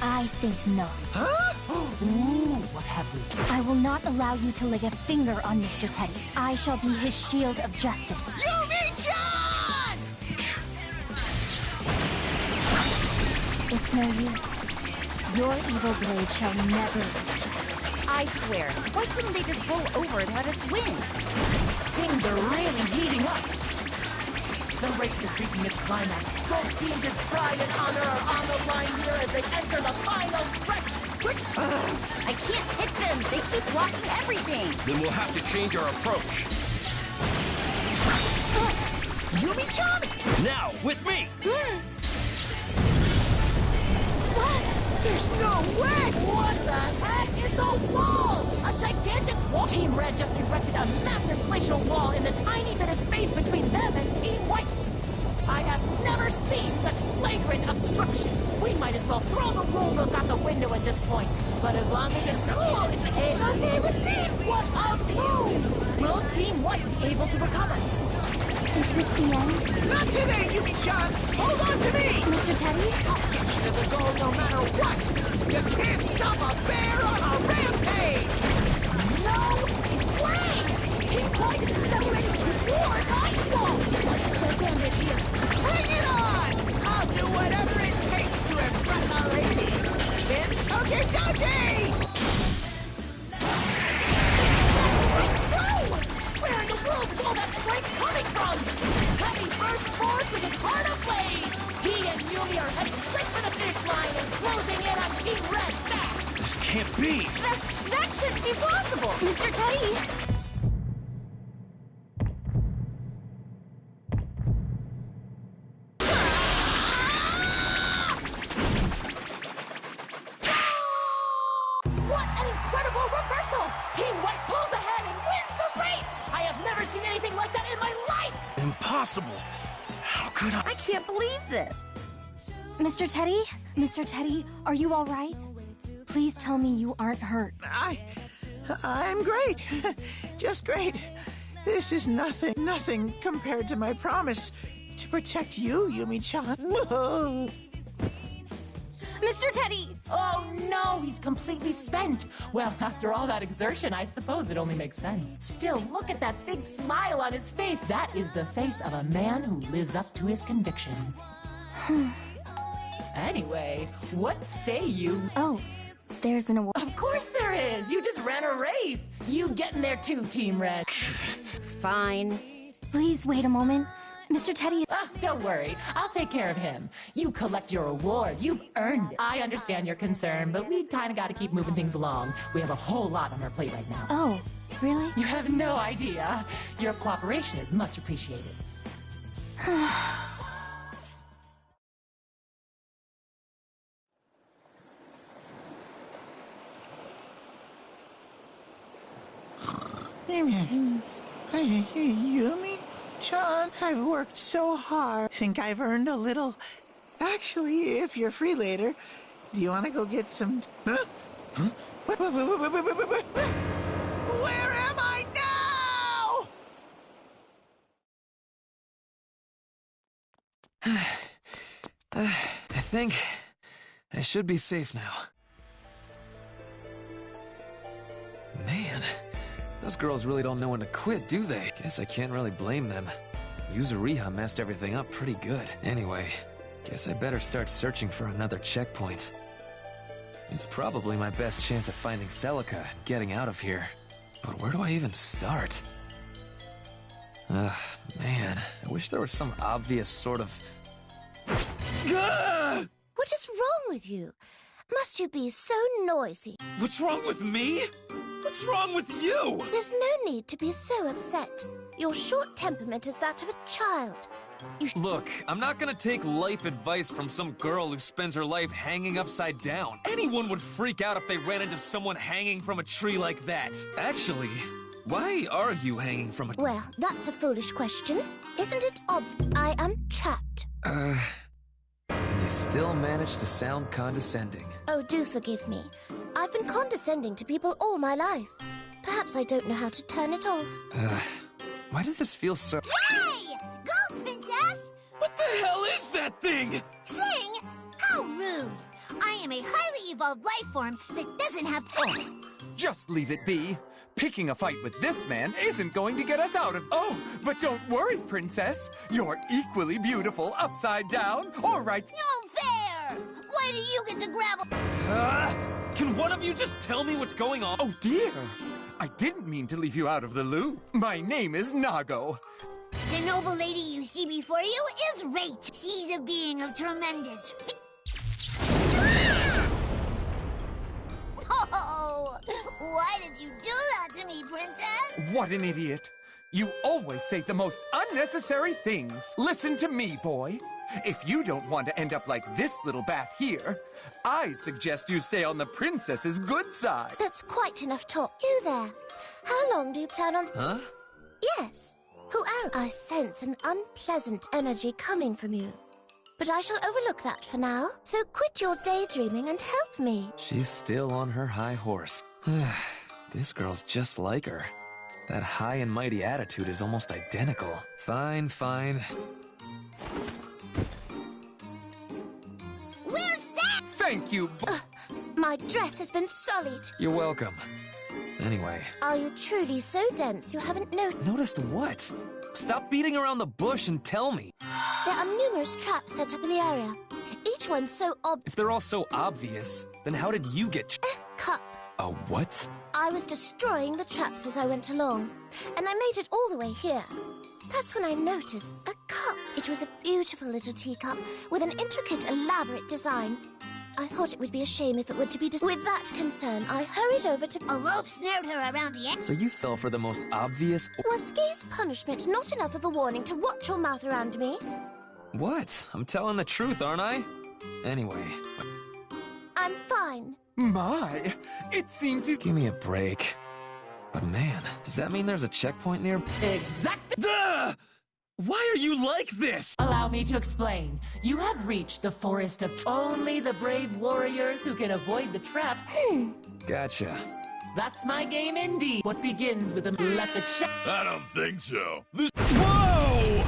I think not. Huh? Ooh, what have we? I will not allow you to lay a finger on Mr. Teddy. I shall be his shield of justice. Yumi-chan! It's no use. Your evil blade shall never reach us. I swear, why couldn't they just roll over and let us win? Things are really heating up. The race is reaching its climax. Both teams' pride and honor are on the line here as they enter the final stretch. Which I can't hit them. They keep blocking everything. Then we'll have to change our approach. Yumi-chan? Now, with me! There's no way! What the heck? It's a wall! A gigantic wall! Team Red just erected a massive glacial wall in the tiny bit of space between them and Team White. I have never seen such flagrant obstruction. We might as well throw the rulebook out the window at this point. But as long as it's cool, it's A-okay with me! What a move! Will Team White be able to recover? Is this the end? Not today, Yumi-chan! Hold on to me! Mr. Teddy? I'll get you to the goal no matter what! You can't stop a bear on a rampage! No way! Team White is accelerating toward Ice Wall! What is their bandit here? Bring it on! I'll do whatever it takes to impress a lady! In Tokidoji! Where in the world is all that strength coming from? Teddy burst forth with his heart ablaze! He and Yumi are heading straight for the finish line and closing in on Team Red fast! This can't be! That shouldn't be possible! Mr. Teddy! What an incredible reversal! Team White pulls ahead and wins the race! I have never seen anything like that in my life! Impossible! How could I? I can't believe this. Mr. Teddy? Mr. Teddy, are you all right? Please tell me you aren't hurt. I'm great. Just great. This is nothing compared to my promise to protect you, Yumi-chan. Mr. Teddy! Oh no, he's completely spent. Well, after all that exertion, I suppose it only makes sense. Still, look at that big smile on his face. That is the face of a man who lives up to his convictions. Anyway, what say you? Oh, there's an award. Of course there is! You just ran a race! You get in there too, Team Red. Fine. Please wait a moment. Mr. Teddy... Don't worry. I'll take care of him. You collect your reward. You've earned it. I understand your concern, but we kind of got to keep moving things along. We have a whole lot on our plate right now. Oh, really? You have no idea. Your cooperation is much appreciated. Yumi-chan, I've worked so hard. Think I've earned a little. Actually, if you're free later, do you want to go get some... Huh? Where am I now? I think I should be safe now. Man, those girls really don't know when to quit, do they? Guess I can't really blame them. Yuzuriha messed everything up pretty good. Anyway, guess I better start searching for another checkpoint. It's probably my best chance of finding Celica and getting out of here. But where do I even start? Man, I wish there was some obvious sort of... What is wrong with you? Must you be so noisy? What's wrong with me? What's wrong with you? There's no need to be so upset. Your short temperament is that of a child. Look, I'm not gonna take life advice from some girl who spends her life hanging upside down. Anyone would freak out if they ran into someone hanging from a tree like that. Actually, why are you hanging from a... Well, that's a foolish question. Isn't it obvious? I am trapped. And you still manage to sound condescending. Oh, do forgive me. I've been condescending to people all my life. Perhaps I don't know how to turn it off. Why does this feel so... Hey! Go, Princess! What the hell is that thing? Thing? How rude! I am a highly evolved life form that doesn't have... Oh, just leave it be. Picking a fight with this man isn't going to get us out of... Oh, but don't worry, Princess. You're equally beautiful upside down, all right? No fair! Why do you get to grab... Can one of you just tell me what's going on? Oh, dear. I didn't mean to leave you out of the loop. My name is Nago. The noble lady you see before you is Rachel. She's a being of tremendous... Oh, why did you do that to me, Princess? What an idiot. You always say the most unnecessary things. Listen to me, boy. If you don't want to end up like this little bat here, I suggest you stay on the princess's good side. That's quite enough talk. You there. How long do you plan on... Huh? Yes. Who else? I sense an unpleasant energy coming from you. But I shall overlook that for now. So quit your daydreaming and help me. She's still on her high horse. This girl's just like her. That high and mighty attitude is almost identical. Fine, fine. Where's that? Thank you. My dress has been sullied. You're welcome. Anyway. Are you truly so dense you haven't noticed? Noticed what? Stop beating around the bush and tell me. There are numerous traps set up in the area. Each one so If they're all so obvious, then how did you get... A cup. A what? I was destroying the traps as I went along, and I made it all the way here. That's when I noticed a cup. It was a beautiful little teacup with an intricate, elaborate design. I thought it would be a shame if it were to be With that concern, I hurried over to... A rope snared her around the end. So you fell for the most obvious... Was Ski's punishment not enough of a warning to watch your mouth around me? What? I'm telling the truth, aren't I? Anyway... I'm fine. My, it seems he's... Give me a break. But man, does that mean there's a checkpoint near... Exact... Duh! Why are you like this? Allow me to explain. You have reached the forest of... Only the brave warriors who can avoid the traps... Gotcha. That's my game indeed. What begins with a... Let the check... I don't think so. Whoa!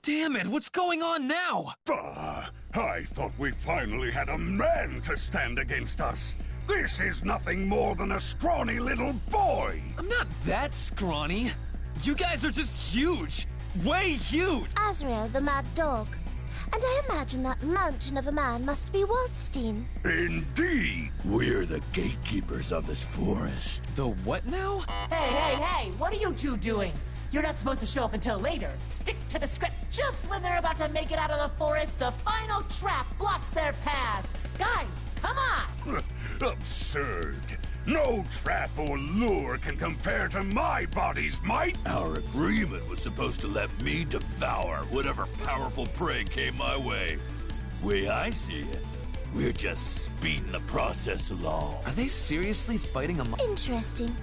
Damn it, what's going on now? I thought we finally had a man to stand against us. This is nothing more than a scrawny little boy. I'm not that scrawny. You guys are just huge. Way huge. Azrael, the mad dog. And I imagine that mountain of a man must be Waldstein. Indeed. We're the gatekeepers of this forest. The what now? Hey, what are you two doing? You're not supposed to show up until later. Stick to the script. Just when they're about to make it out of the forest, the final trap blocks their path. Guys, come on! Absurd. No trap or lure can compare to my body's might. Our agreement was supposed to let me devour whatever powerful prey came my way. Way I see it, We're just speeding the process along. Are they seriously fighting a Interesting.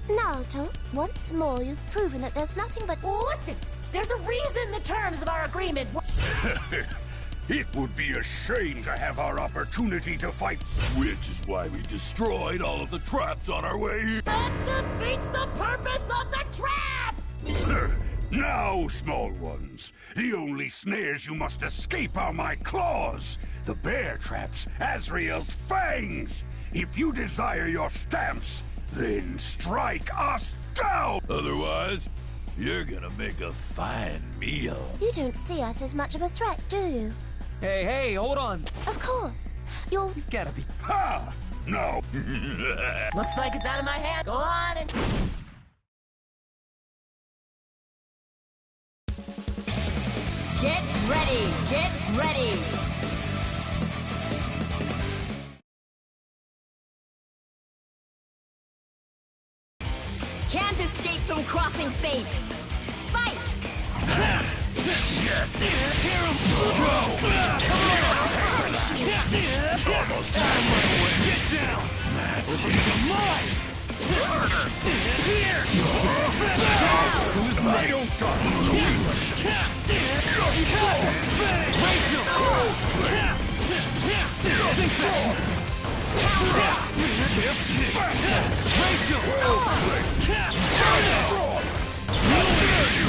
Naoto, once more you've proven that there's nothing but... Listen! There's a reason the terms of our agreement... It would be a shame to have our opportunity to fight. Which is why we destroyed all of the traps on our way here. That defeats the purpose of the traps! Now, small ones, the only snares you must escape are my claws, the bear traps, Azrael's fangs. If you desire your stamps, then strike us down! Otherwise, you're gonna make a fine meal. You don't see us as much of a threat, do you? Hey, hold on. Of course. You've gotta be... Ha! No. Looks like it's out of my hand. Go on and... Get ready! Get ready! Can't escape from crossing fate! Fight! Almost time. Get down! Mine! Here! Who's next? Don't stop.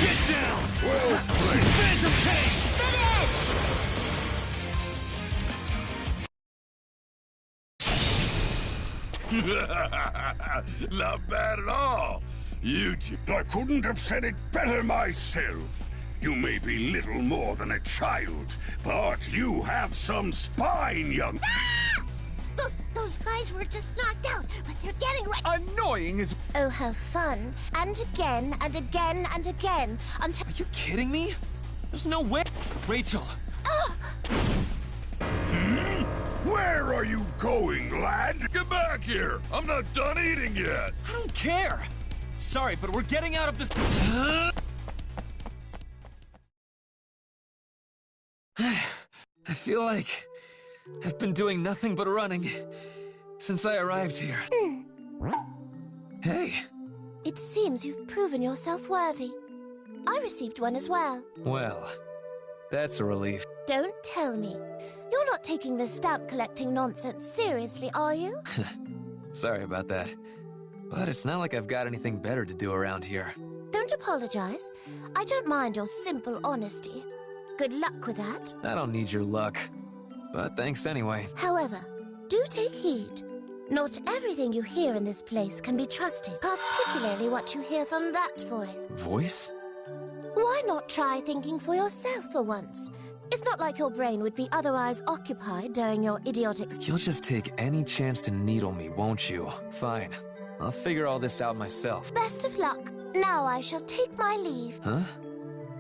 Get down! Phantom Pain! Not bad at all. You two. I couldn't have said it better myself. You may be little more than a child, but you have some spine, young... Ah! Those guys were just knocked out, but they're getting right... Annoying as... Oh, how fun. And again, and again, and again, until... Are you kidding me? There's no way... Rachel! Ah! Where are you going, lad? Get back here! I'm not done eating yet! I don't care! Sorry, but we're getting out of this... I feel like I've been doing nothing but running since I arrived here. Hey. It seems you've proven yourself worthy. I received one as well. Well, that's a relief. Don't tell me. You're not taking this stamp collecting nonsense seriously, are you? Sorry about that. But it's not like I've got anything better to do around here. Don't apologize. I don't mind your simple honesty. Good luck with that. I don't need your luck. But thanks anyway. However, do take heed. Not everything you hear in this place can be trusted, particularly what you hear from that voice. Voice? Why not try thinking for yourself for once? It's not like your brain would be otherwise occupied during your idiotic... You'll just take any chance to needle me, won't you? Fine. I'll figure all this out myself. Best of luck. Now I shall take my leave. Huh?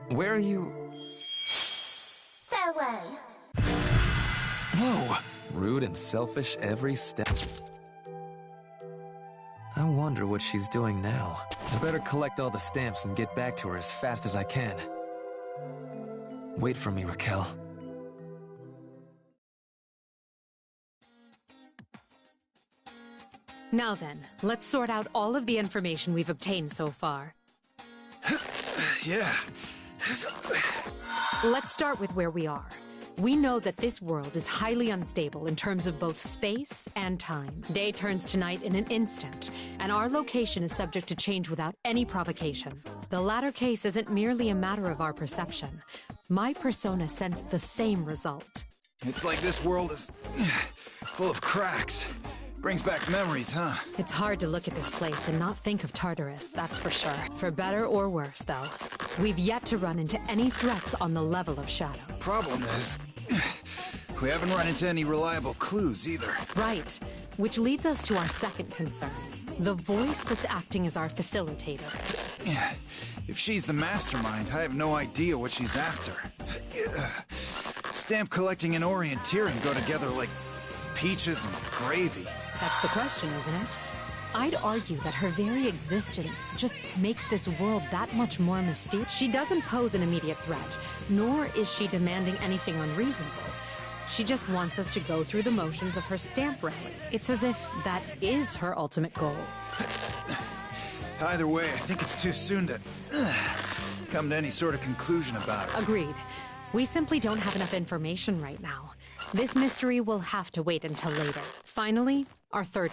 Where are you? Farewell. Whoa! Rude and selfish every step. I wonder what she's doing now. I better collect all the stamps and get back to her as fast as I can. Wait for me, Raquel. Now then, let's sort out all of the information we've obtained so far. Yeah. Let's start with where we are. We know that this world is highly unstable in terms of both space and time. Day turns to night in an instant, and our location is subject to change without any provocation. The latter case isn't merely a matter of our perception. My persona sensed the same result. It's like this world is full of cracks. Brings back memories, huh? It's hard to look at this place and not think of Tartarus, that's for sure. For better or worse, though. We've yet to run into any threats on the level of Shadow. Problem is, we haven't run into any reliable clues either. Right. Which leads us to our second concern. The voice that's acting as our facilitator. Yeah. If she's the mastermind, I have no idea what she's after. Stamp collecting and orienteering go together like peaches and gravy. That's the question, isn't it? I'd argue that her very existence just makes this world that much more mysterious. She doesn't pose an immediate threat, nor is she demanding anything unreasonable. She just wants us to go through the motions of her stamp rally. It's as if that is her ultimate goal. Either way, I think it's too soon to come to any sort of conclusion about it. Agreed. We simply don't have enough information right now. This mystery will have to wait until later. Finally, our third...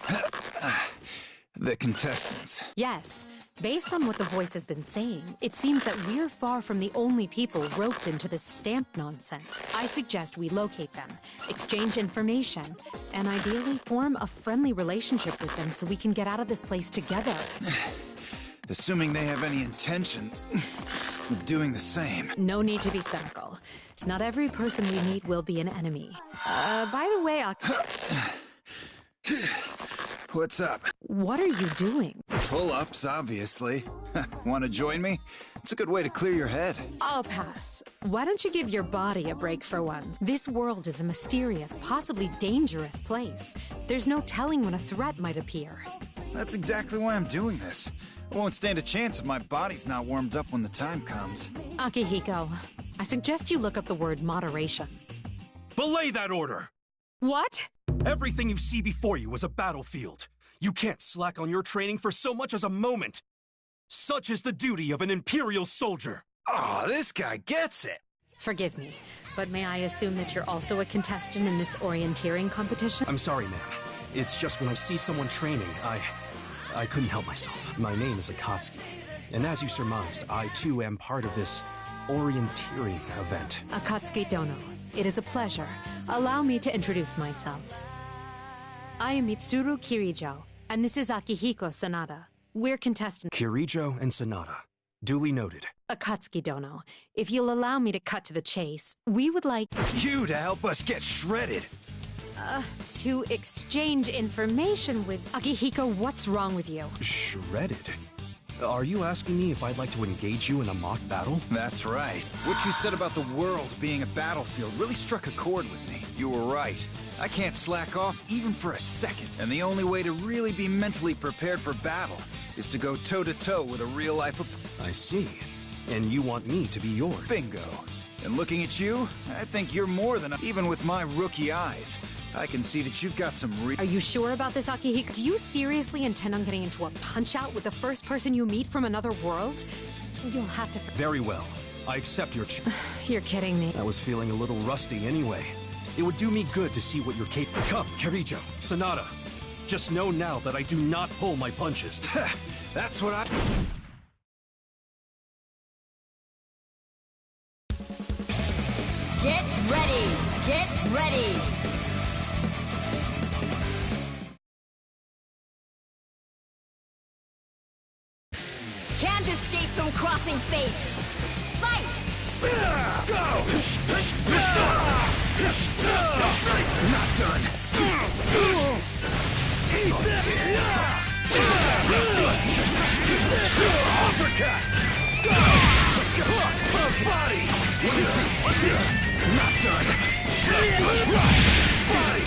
The contestants. Yes. Based on what the voice has been saying, it seems that we're far from the only people roped into this stamp nonsense. I suggest we locate them, exchange information, and ideally form a friendly relationship with them so we can get out of this place together. Assuming they have any intention of doing the same. No need to be cynical. Not every person we meet will be an enemy. By the way, What's up? What are you doing? Pull-ups, obviously. Want to join me? It's a good way to clear your head. I'll pass. Why don't you give your body a break for once? This world is a mysterious, possibly dangerous place. There's no telling when a threat might appear. That's exactly why I'm doing this. I won't stand a chance if my body's not warmed up when the time comes. Akihiko, I suggest you look up the word moderation. Belay that order! What? Everything you see before you is a battlefield. You can't slack on your training for so much as a moment. Such is the duty of an Imperial soldier. Oh, this guy gets it. Forgive me, but may I assume that you're also a contestant in this orienteering competition? I'm sorry, ma'am. It's just when I see someone training, I couldn't help myself. My name is Akatsuki, and as you surmised, I too am part of this orienteering event. Akatsuki Dono, it is a pleasure. Allow me to introduce myself. I am Mitsuru Kirijo, and this is Akihiko Sanada. We're contestants. Kirijo and Sanada. Duly noted. Akatsuki Dono, if you'll allow me to cut to the chase, we would like... You to help us get shredded. To exchange information with... Akihiko, what's wrong with you? Shredded? Are you asking me if I'd like to engage you in a mock battle? That's right. What you said about the world being a battlefield really struck a chord with me. You were right. I can't slack off even for a second. And the only way to really be mentally prepared for battle is to go toe-to-toe with a real-life... I see. And you want me to be yours? Bingo. And looking at you, I think you're more than... Even with my rookie eyes, I can see that you've got some Are you sure about this, Akihiko? Do you seriously intend on getting into a punch-out with the first person you meet from another world? You'll have to... Very well. I accept your... You're kidding me. I was feeling a little rusty anyway. It would do me good to see what you're capable. Come, Kirijo, Sanada. Just know now that I do not pull my punches. That's what I... Get ready! Get ready! Can't escape from crossing fate! Fight! Go! Not done! Soft! Uppercut! Go! Let's go! Funk body! Not done! Rush! Body!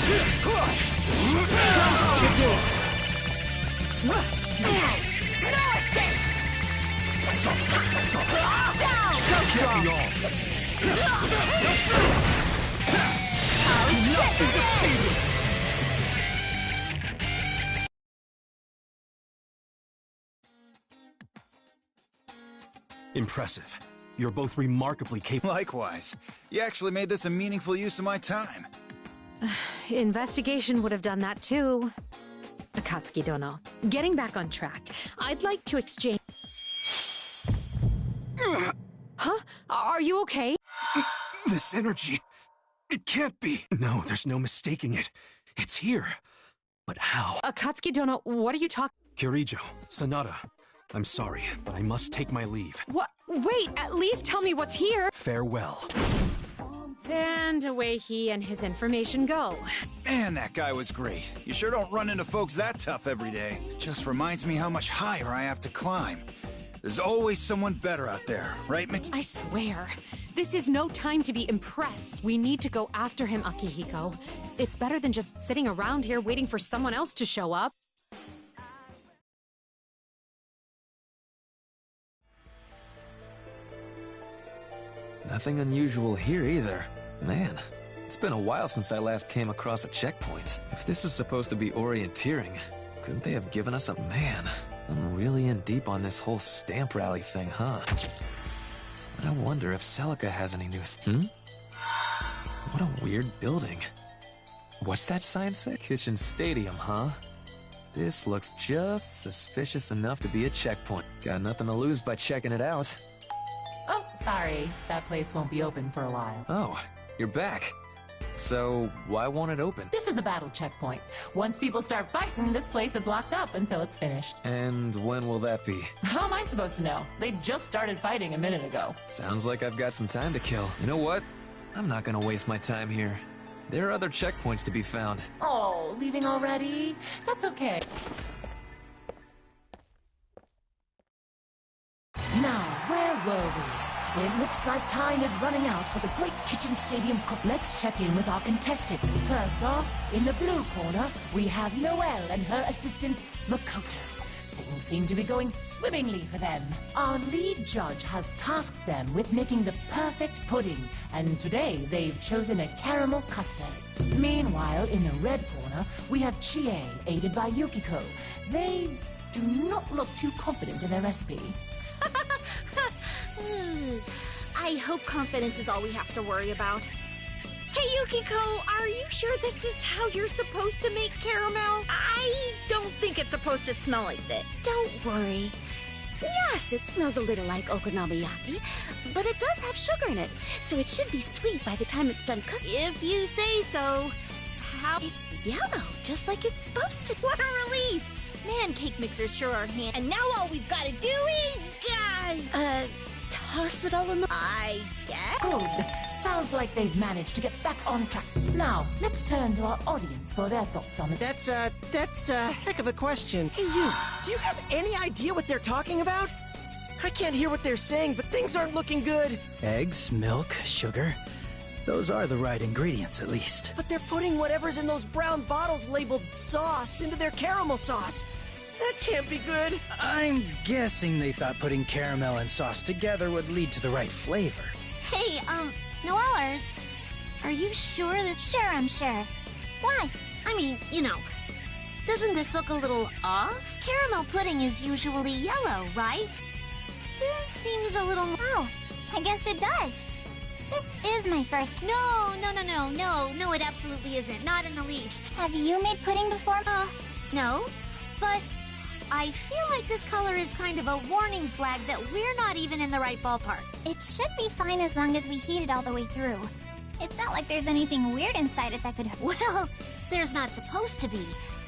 Reduced! No escape! Soft! Down! Go strong! Not be defeated! Impressive. You're both remarkably capable. Likewise. You actually made this a meaningful use of my time. Investigation would have done that too. Akatsuki Dono, getting back on track, I'd like to exchange... Huh? Are you okay? This energy... It can't be. No, there's no mistaking it. It's here. But how? Akatsuki Dono, what are you talking... Kirijo, Sanada, I'm sorry, but I must take my leave. What? Wait, at least tell me what's here. Farewell. And away he and his information go. Man, that guy was great. You sure don't run into folks that tough every day. Just reminds me how much higher I have to climb. There's always someone better out there, right, Mits? I swear, this is no time to be impressed. We need to go after him, Akihiko. It's better than just sitting around here waiting for someone else to show up. Nothing unusual here either. Man, It's been a while since I last came across a checkpoint. If this is supposed to be orienteering, couldn't they have given us a man? I'm really in deep on this whole stamp rally thing, huh? I wonder if Celica has any news. What a weird building. What's that sign say? Kitchen Stadium, huh? This looks just suspicious enough to be a checkpoint. Got nothing to lose by checking it out. Oh, sorry. That place won't be open for a while. Oh, you're back. So, why won't it open? This is a battle checkpoint. Once people start fighting, this place is locked up until it's finished. And when will that be? How am I supposed to know? They just started fighting a minute ago. Sounds like I've got some time to kill. You know what? I'm not gonna waste my time here. There are other checkpoints to be found. Oh, leaving already? That's okay. Now, where were we? It looks like time is running out for the Great Kitchen Stadium Cup. Let's check in with our contestant. First off, in the blue corner, we have Noelle and her assistant, Makoto. Things seem to be going swimmingly for them. Our lead judge has tasked them with making the perfect pudding, and today they've chosen a caramel custard. Meanwhile, in the red corner, we have Chie, aided by Yukiko. They do not look too confident in their recipe. I hope confidence is all we have to worry about. Hey, Yukiko, are you sure this is how you're supposed to make caramel? I don't think it's supposed to smell like that. Don't worry. Yes, it smells a little like okonomiyaki, but it does have sugar in it, so it should be sweet by the time it's done cooking. If you say so. How? It's yellow, just like it's supposed to. What a relief! Man, cake mixers sure are handy. And now all we've got to do is... toss it all in the... I guess? Good. Sounds like they've managed to get back on track. Now, let's turn to our audience for their thoughts on it. That's a heck of a question. Hey, do you have any idea what they're talking about? I can't hear what they're saying, but things aren't looking good. Eggs, milk, sugar. Those are the right ingredients, at least. But they're putting whatever's in those brown bottles labeled sauce into their caramel sauce. That can't be good. I'm guessing they thought putting caramel and sauce together would lead to the right flavor. Hey, Noellers, are you sure that... Sure, I'm sure. Why? I mean, you know, doesn't this look a little off? Caramel pudding is usually yellow, right? This seems a little... Oh, I guess it does. This is my first... No, it absolutely isn't. Not in the least. Have you made pudding before? No, but I feel like this color is kind of a warning flag that we're not even in the right ballpark. It should be fine as long as we heat it all the way through. It's not like there's anything weird inside it that could... Well, there's not supposed to be,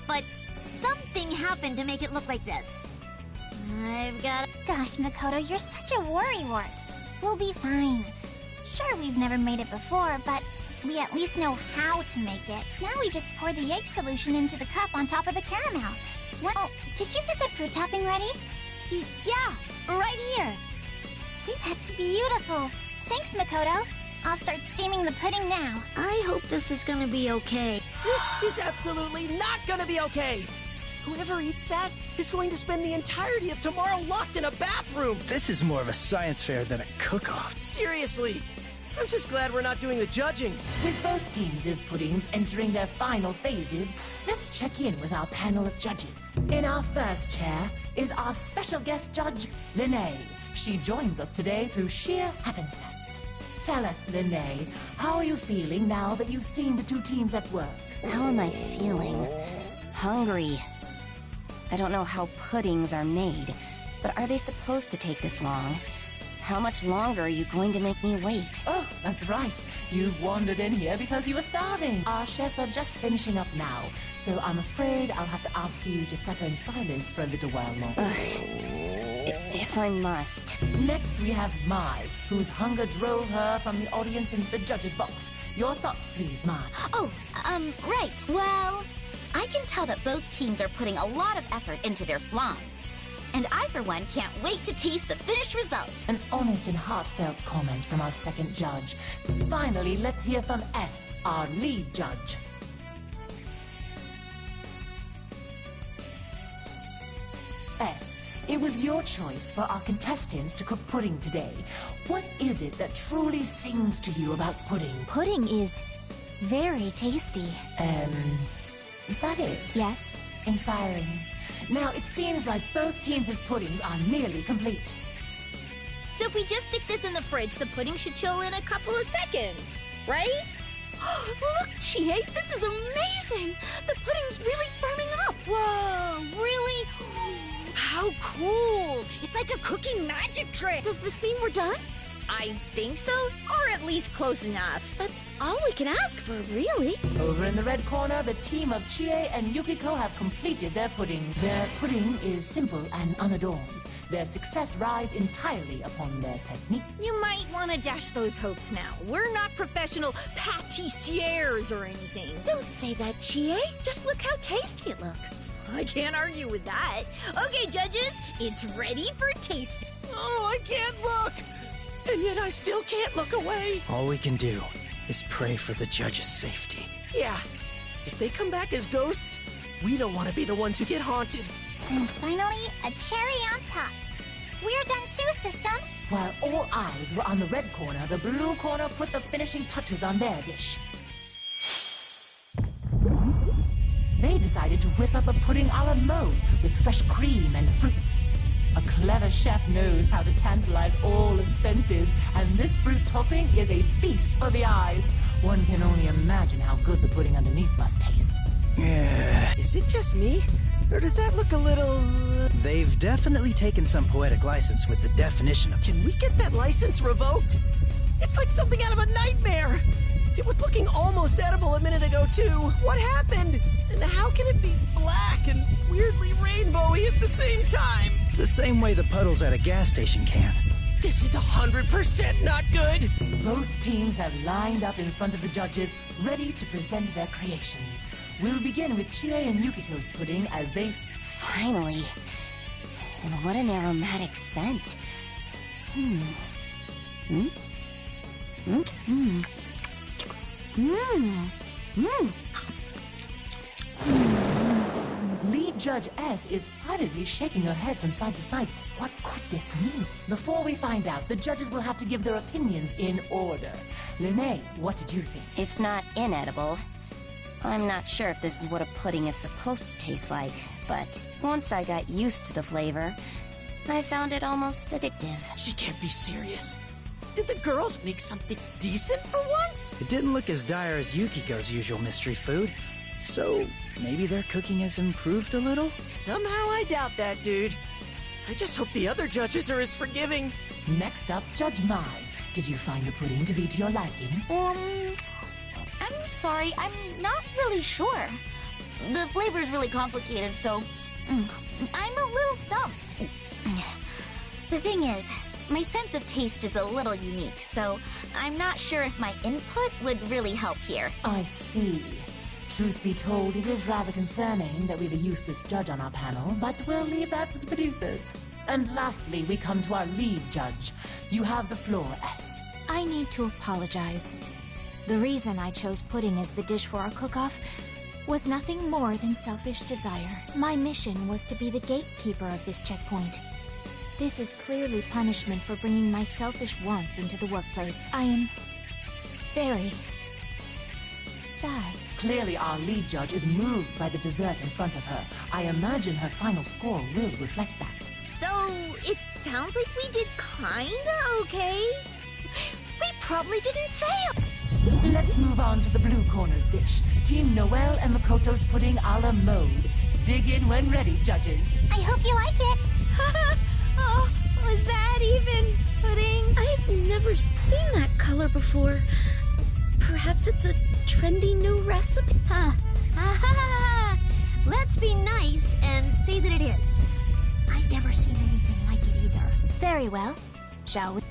but something happened to make it look like this. I've got... Gosh, Makoto, you're such a worrywart. We'll be fine. Sure, we've never made it before, but we at least know how to make it. Now we just pour the egg solution into the cup on top of the caramel. What? Oh, did you get the fruit topping ready? Yeah, right here. That's beautiful. Thanks, Makoto. I'll start steaming the pudding now. I hope this is gonna be okay. This is absolutely not gonna be okay! Whoever eats that is going to spend the entirety of tomorrow locked in a bathroom! This is more of a science fair than a cook-off. Seriously! I'm just glad we're not doing the judging. With both teams' puddings entering their final phases, let's check in with our panel of judges. In our first chair is our special guest judge, Linnae. She joins us today through sheer happenstance. Tell us, Linnae, how are you feeling now that you've seen the two teams at work? How am I feeling? Hungry. I don't know how puddings are made, but are they supposed to take this long? How much longer are you going to make me wait? Oh, that's right. You wandered in here because you were starving. Our chefs are just finishing up now, so I'm afraid I'll have to ask you to suffer in silence for a little while longer. If I must. Next, we have Mai, whose hunger drove her from the audience into the judge's box. Your thoughts, please, Mai. Oh, right. Well, I can tell that both teams are putting a lot of effort into their flans. And I, for one, can't wait to taste the finished result. An honest and heartfelt comment from our second judge. Finally, let's hear from S, our lead judge. S, it was your choice for our contestants to cook pudding today. What is it that truly sings to you about pudding? Pudding is Very tasty. Is that it? Yes. Inspiring. Now, it seems like both teams' puddings are nearly complete. So if we just stick this in the fridge, the pudding should chill in a couple of seconds, right? Look, Chie, this is amazing! The pudding's really firming up! Whoa, really? How cool! It's like a cooking magic trick! Does this mean we're done? I think so, or at least close enough. That's all we can ask for, really. Over in the red corner, the team of Chie and Yukiko have completed their pudding. Their pudding is simple and unadorned. Their success rides entirely upon their technique. You might want to dash those hopes now. We're not professional pâtissiers or anything. Don't say that, Chie. Just look how tasty it looks. I can't argue with that. Okay, judges, it's ready for tasting. Oh, I can't look! And yet I still can't look away. All we can do is pray for the judge's safety. Yeah, if they come back as ghosts, we don't want to be the ones who get haunted. And finally, a cherry on top. We're done too, system. While all eyes were on the red corner, the blue corner put the finishing touches on their dish. They decided to whip up a pudding a la mode with fresh cream and fruits. A clever chef knows how to tantalize all its senses, and this fruit topping is a feast for the eyes. One can only imagine how good the pudding underneath must taste. Is it just me? Or does that look a little... They've definitely taken some poetic license with the definition of... Can we get that license revoked? It's like something out of a nightmare! It was looking almost edible a minute ago, too. What happened? And how can it be black and weirdly rainbowy at the same time? The same way the puddles at a gas station can. This is 100% not good! Both teams have lined up in front of the judges, ready to present their creations. We'll begin with Chie and Yukiko's pudding as they... Finally. And what an aromatic scent. Lead Judge S is silently shaking her head from side to side. What could this mean? Before we find out, the judges will have to give their opinions in order. Linnae, what did you think? It's not inedible. I'm not sure if this is what a pudding is supposed to taste like, but once I got used to the flavor, I found it almost addictive. She can't be serious. Did the girls make something decent for once? It didn't look as dire as Yukiko's usual mystery food, so maybe their cooking has improved a little? Somehow I doubt that, dude. I just hope the other judges are as forgiving. Next up, Judge Mai. Did you find the pudding to be to your liking? I'm sorry, I'm not really sure. The flavor's really complicated, so I'm a little stumped. The thing is, my sense of taste is a little unique, so I'm not sure if my input would really help here. I see. Truth be told, it is rather concerning that we have a useless judge on our panel, but we'll leave that to the producers. And lastly, we come to our lead judge. You have the floor, S. I need to apologize. The reason I chose pudding as the dish for our cook-off was nothing more than selfish desire. My mission was to be the gatekeeper of this checkpoint. This is clearly punishment for bringing my selfish wants into the workplace. I am very sad. Clearly, our lead judge is moved by the dessert in front of her. I imagine her final score will reflect that. So, it sounds like we did kinda okay. We probably didn't fail! Let's move on to the blue corner's dish. Team Noelle and Makoto's pudding a la mode. Dig in when ready, judges. I hope you like it. Oh, was that even pudding? I've never seen that color before. Perhaps it's a trendy new recipe? Let's be nice and say that it is. I've never seen anything like it either. Very well. Shall we?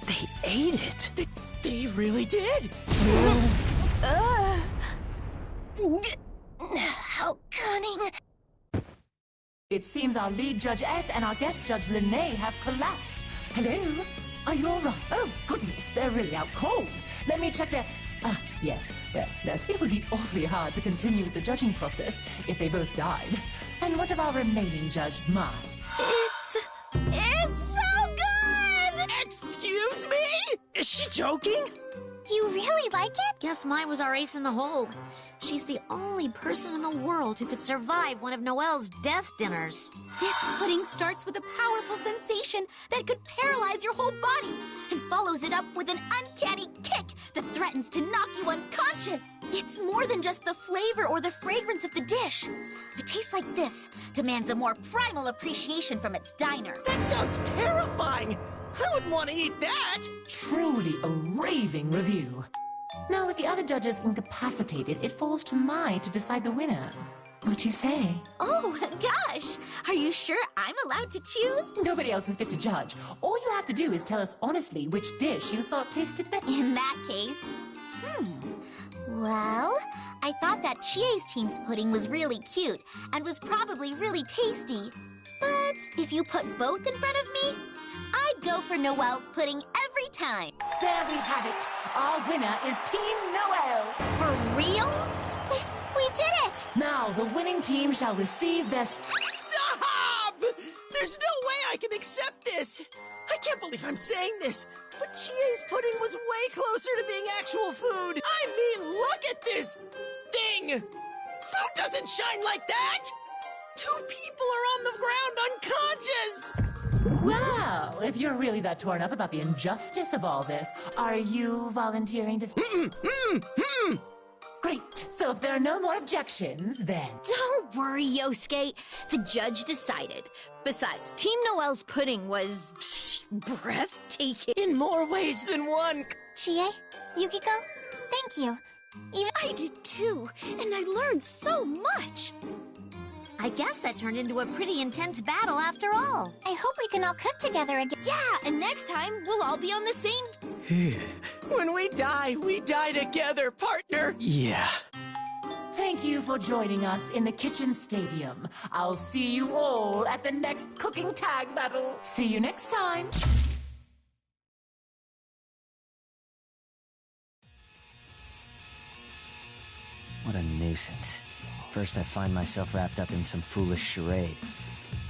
They ate it. They really did. How cunning. It seems our lead Judge S and our guest Judge Linnae have collapsed. Hello? Are you all right? Oh, goodness, they're really out cold. Let me check their... yes. Well, it would be awfully hard to continue with the judging process if they both died. And what of our remaining Judge, Mai? It's so good! Excuse me? Is she joking? You really like it? Guess mine was our ace in the hole. She's the only person in the world who could survive one of Noelle's death dinners. This pudding starts with a powerful sensation that could paralyze your whole body and follows it up with an uncanny kick that threatens to knock you unconscious. It's more than just the flavor or the fragrance of the dish. A taste like this demands a more primal appreciation from its diner. That sounds terrifying! I wouldn't want to eat that! Truly a raving review. Now, with the other judges incapacitated, it falls to mine to decide the winner. What you say? Oh, gosh! Are you sure I'm allowed to choose? Nobody else is fit to judge. All you have to do is tell us honestly which dish you thought tasted better. In that case, well, I thought that Chie's team's pudding was really cute and was probably really tasty. But if you put both in front of me, I'd go for Noelle's pudding every time. There we have it. Our winner is Team Noelle. For real? We did it! Now the winning team shall receive their... Stop! There's no way I can accept this! I can't believe I'm saying this, but Chie's pudding was way closer to being actual food! I mean, look at this thing! Food doesn't shine like that! 2 people are on the ground unconscious! Well, if you're really that torn up about the injustice of all this, are you volunteering to... Great. So if there are no more objections, then... Don't worry, Yosuke. The judge decided. Besides, Team Noelle's pudding was... breathtaking. In more ways than one. Chie? Yukiko? Thank you. Even I did too, and I learned so much. I guess that turned into a pretty intense battle after all. I hope we can all cook together again. Yeah, and next time we'll all be on the same... When we die together, partner! Yeah. Thank you for joining us in the kitchen stadium. I'll see you all at the next cooking tag battle. See you next time. What a nuisance. First I find myself wrapped up in some foolish charade.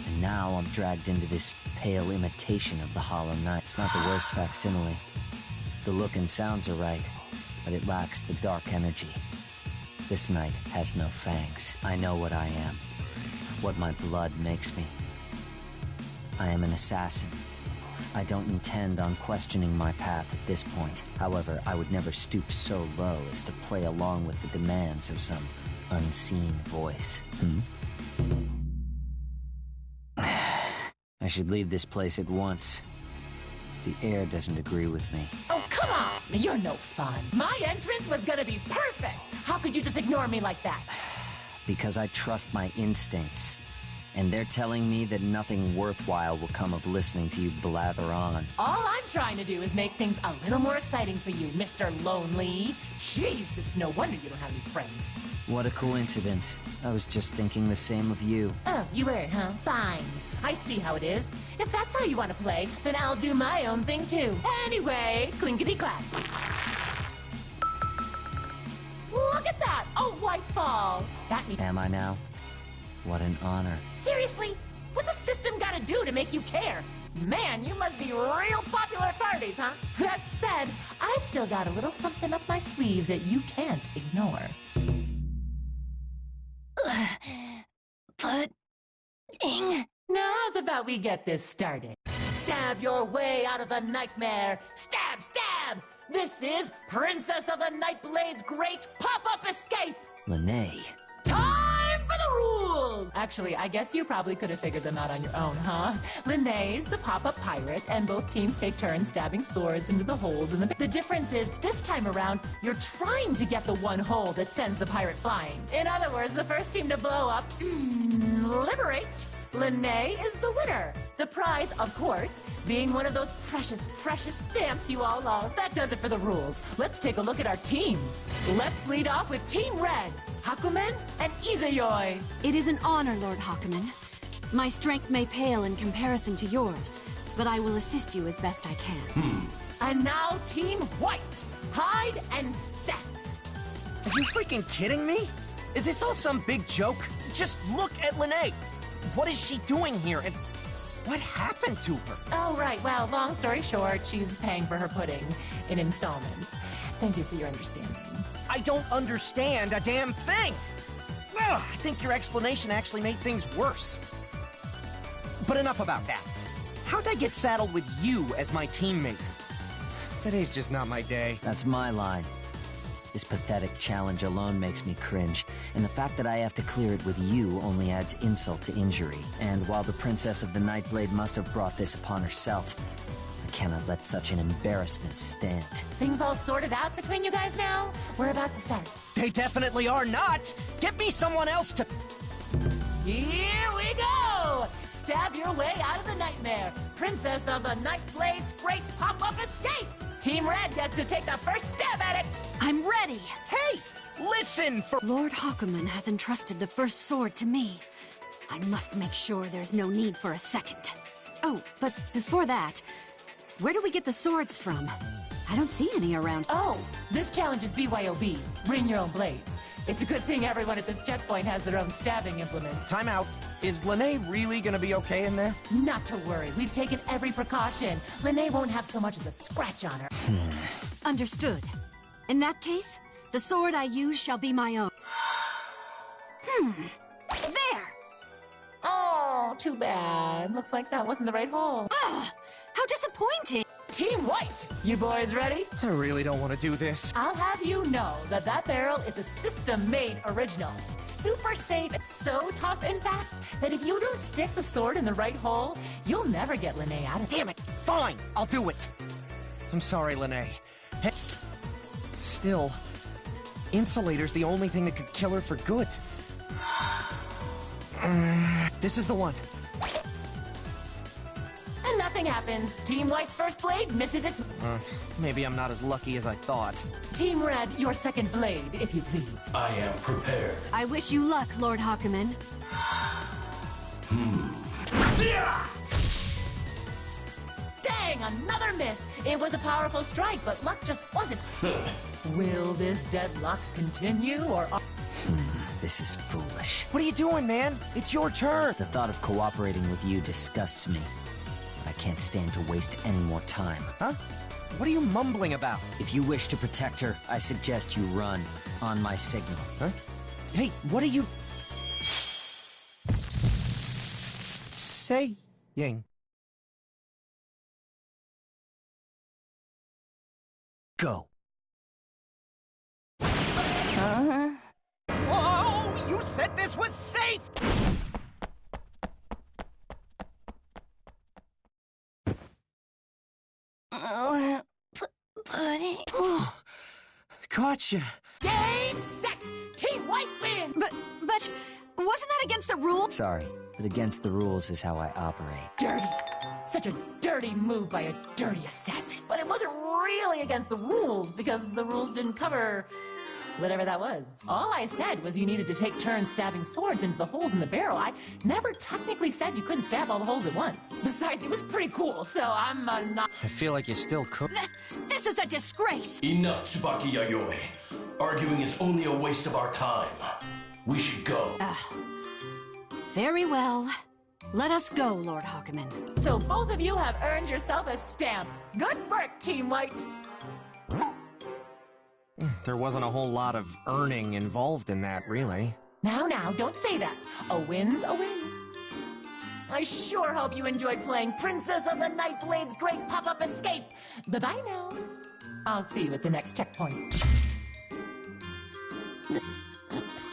And now I'm dragged into this pale imitation of the Hollow Knight. It's not the worst facsimile. The look and sounds are right, but it lacks the dark energy. This knight has no fangs. I know what I am. What my blood makes me. I am an assassin. I don't intend on questioning my path at this point. However, I would never stoop so low as to play along with the demands of some unseen voice. I should leave this place at once. The air doesn't agree with me. Oh, come on! You're no fun. My entrance was gonna be perfect! How could you just ignore me like that? Because I trust my instincts. And they're telling me that nothing worthwhile will come of listening to you blather on. All I'm trying to do is make things a little more exciting for you, Mr. Lonely. Jeez, it's no wonder you don't have any friends. What a coincidence. I was just thinking the same of you. Oh, you were, huh? Fine. I see how it is. If that's how you want to play, then I'll do my own thing too. Anyway, clinkety-clack. Look at that! A white ball! That means... Am I now? What an honor. Seriously? What's a system gotta do to make you care? Man, you must be real popular at parties, huh? That said, I've still got a little something up my sleeve that you can't ignore. Pudding. Now's about we get this started. Stab your way out of the nightmare. Stab, stab! This is Princess of the Nightblade's great pop-up escape! Lene. Time for the rules! Actually, I guess you probably could have figured them out on your own, huh? Lene's the pop-up pirate, and both teams take turns stabbing swords into the holes in the... The difference is, this time around, you're trying to get the one hole that sends the pirate flying. In other words, the first team to blow up... liberate... Lene is the winner. The prize, of course, being one of those precious, precious stamps you all love. That does it for the rules. Let's take a look at our teams. Let's lead off with Team Red, Hakumen and Izayoi. It is an honor, Lord Hakumen. My strength may pale in comparison to yours, but I will assist you as best I can. And now Team White, Hyde and Seth. Are you freaking kidding me? Is this all some big joke? Just look at Lene. What is she doing here? And What happened to her? Oh, right. Well, long story short, she's paying for her pudding in installments. Thank you for your understanding. I don't understand a damn thing! Ugh, I think your explanation actually made things worse. But enough about that. How'd I get saddled with you as my teammate? Today's just not my day. That's my line. This pathetic challenge alone makes me cringe, and the fact that I have to clear it with you only adds insult to injury. And while the Princess of the Nightblade must have brought this upon herself, I cannot let such an embarrassment stand. Things all sorted out between you guys now? We're about to start. They definitely are not! Get me someone else to... Here we go! Stab your way out of the nightmare. Princess of the Nightblade's great pop-up escape! Team Red gets to take the first stab at it! I'm ready! Hey! Listen for— Lord Hakumen has entrusted the first sword to me. I must make sure there's no need for a second. Oh, but before that, where do we get the swords from? I don't see any around. Oh, this challenge is BYOB. Bring your own blades. It's a good thing everyone at this checkpoint has their own stabbing implement. Time out. Is Lene really gonna be okay in there? Not to worry. We've taken every precaution. Lene won't have so much as a scratch on her. Understood. In that case, the sword I use shall be my own. There! Oh, too bad. Looks like that wasn't the right hole. Ah, how disappointing! Team White, you boys ready? I really don't want to do this. I'll have you know that that barrel is a system-made original. Super safe, so tough, in fact, that if you don't stick the sword in the right hole, you'll never get Lene out of it. Damn it! Fine, I'll do it. I'm sorry, Lene. Hey. Still, Insulator's the only thing that could kill her for good. This is the one. And nothing happens. Team White's first blade misses its... Maybe I'm not as lucky as I thought. Team Red, your second blade, if you please. I am prepared. I wish you luck, Lord Hakumen. Dang, another miss. It was a powerful strike, but luck just wasn't. Will this deadlock continue, or... This is foolish. What are you doing, man? It's your turn. The thought of cooperating with you disgusts me. But I can't stand to waste any more time. Huh? What are you mumbling about? If you wish to protect her, I suggest you run on my signal. Huh? Hey, what are you... saying? Go. Whoa! You said this was safe! Pudding. Gotcha. Game, set! Team White win! But wasn't that against the rules? Sorry, but against the rules is how I operate. Dirty. Such a dirty move by a dirty assassin. But it wasn't really against the rules, because the rules didn't cover... whatever that was. All I said was you needed to take turns stabbing swords into the holes in the barrel. I never technically said you couldn't stab all the holes at once. Besides, it was pretty cool, so I'm not... I feel like you still cook. This is a disgrace! Enough, Tsubaki Yayoi. Arguing is only a waste of our time. We should go. Very well. Let us go, Lord Hakumen. So both of you have earned yourself a stamp. Good work, Team White. There wasn't a whole lot of earning involved in that, really. Now, don't say that. A win's a win. I sure hope you enjoyed playing Princess of the Nightblade's Great Pop-Up Escape. Bye-bye now. I'll see you at the next checkpoint.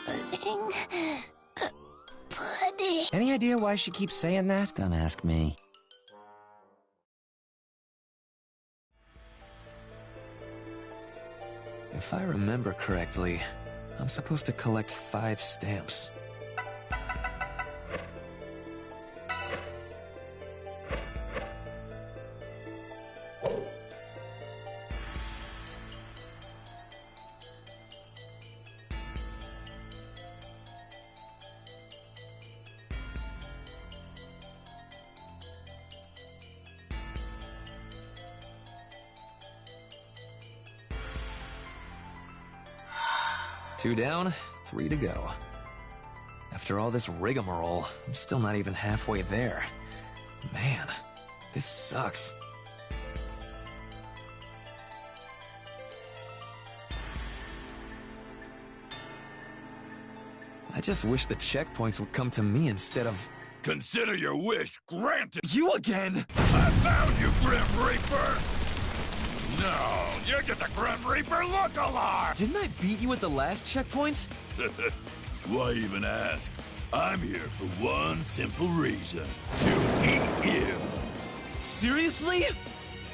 Pudding. Pudding. Any idea why she keeps saying that? Don't ask me. If I remember correctly, I'm supposed to collect 5 stamps. Two down, 3 to go. After all this rigmarole, I'm still not even halfway there. Man, this sucks. I just wish the checkpoints would come to me instead of... Consider your wish granted! You again! I found you, Grim Reaper! No, you're just a Grim Reaper look-alike! Didn't I beat you at the last checkpoint? Why even ask? I'm here for one simple reason. To eat you! Seriously?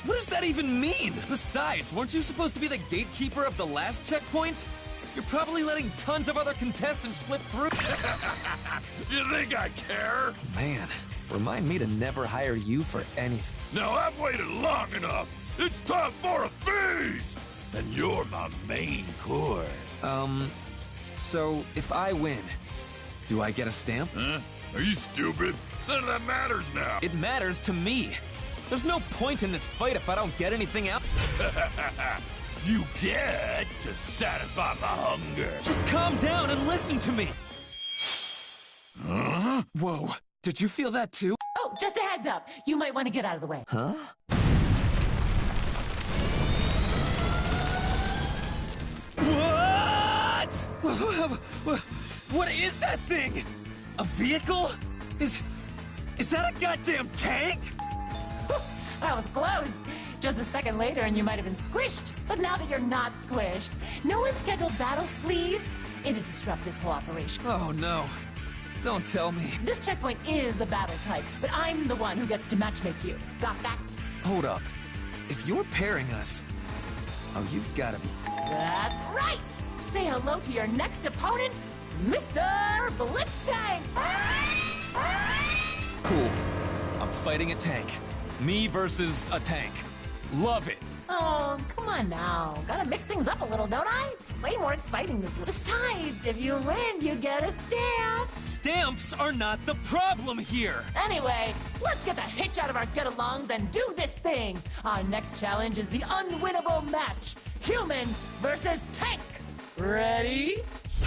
What does that even mean? Besides, weren't you supposed to be the gatekeeper of the last checkpoint? You're probably letting tons of other contestants slip through. You think I care? Man, remind me to never hire you for anything. Now I've waited long enough. It's time for a feast! And you're my main course. So if I win, do I get a stamp? Huh? Are you stupid? None of that matters now. It matters to me. There's no point in this fight if I don't get anything out. You get to satisfy my hunger. Just calm down and listen to me. Huh? Whoa, did you feel that too? Oh, just a heads up. You might want to get out of the way. Huh? What? What is that thing? A vehicle? Is that a goddamn tank? That was close. Just a second later and you might have been squished. But now that you're not squished, no unscheduled battles, please. It'll disrupt this whole operation. Oh no. Don't tell me. This checkpoint is a battle type, but I'm the one who gets to matchmake you. Got that? Hold up. If you're pairing us... Oh, you've gotta be... That's right! Say hello to your next opponent, Mr. Bbtag! Cool. I'm fighting a tank. Me versus a tank. Love it. Oh, come on now. Gotta mix things up a little, don't I? It's way more exciting this way. Besides, if you win, you get a stamp. Stamps are not the problem here. Anyway, let's get the hitch out of our get-alongs and do this thing. Our next challenge is the unwinnable match. Human versus tank. Ready?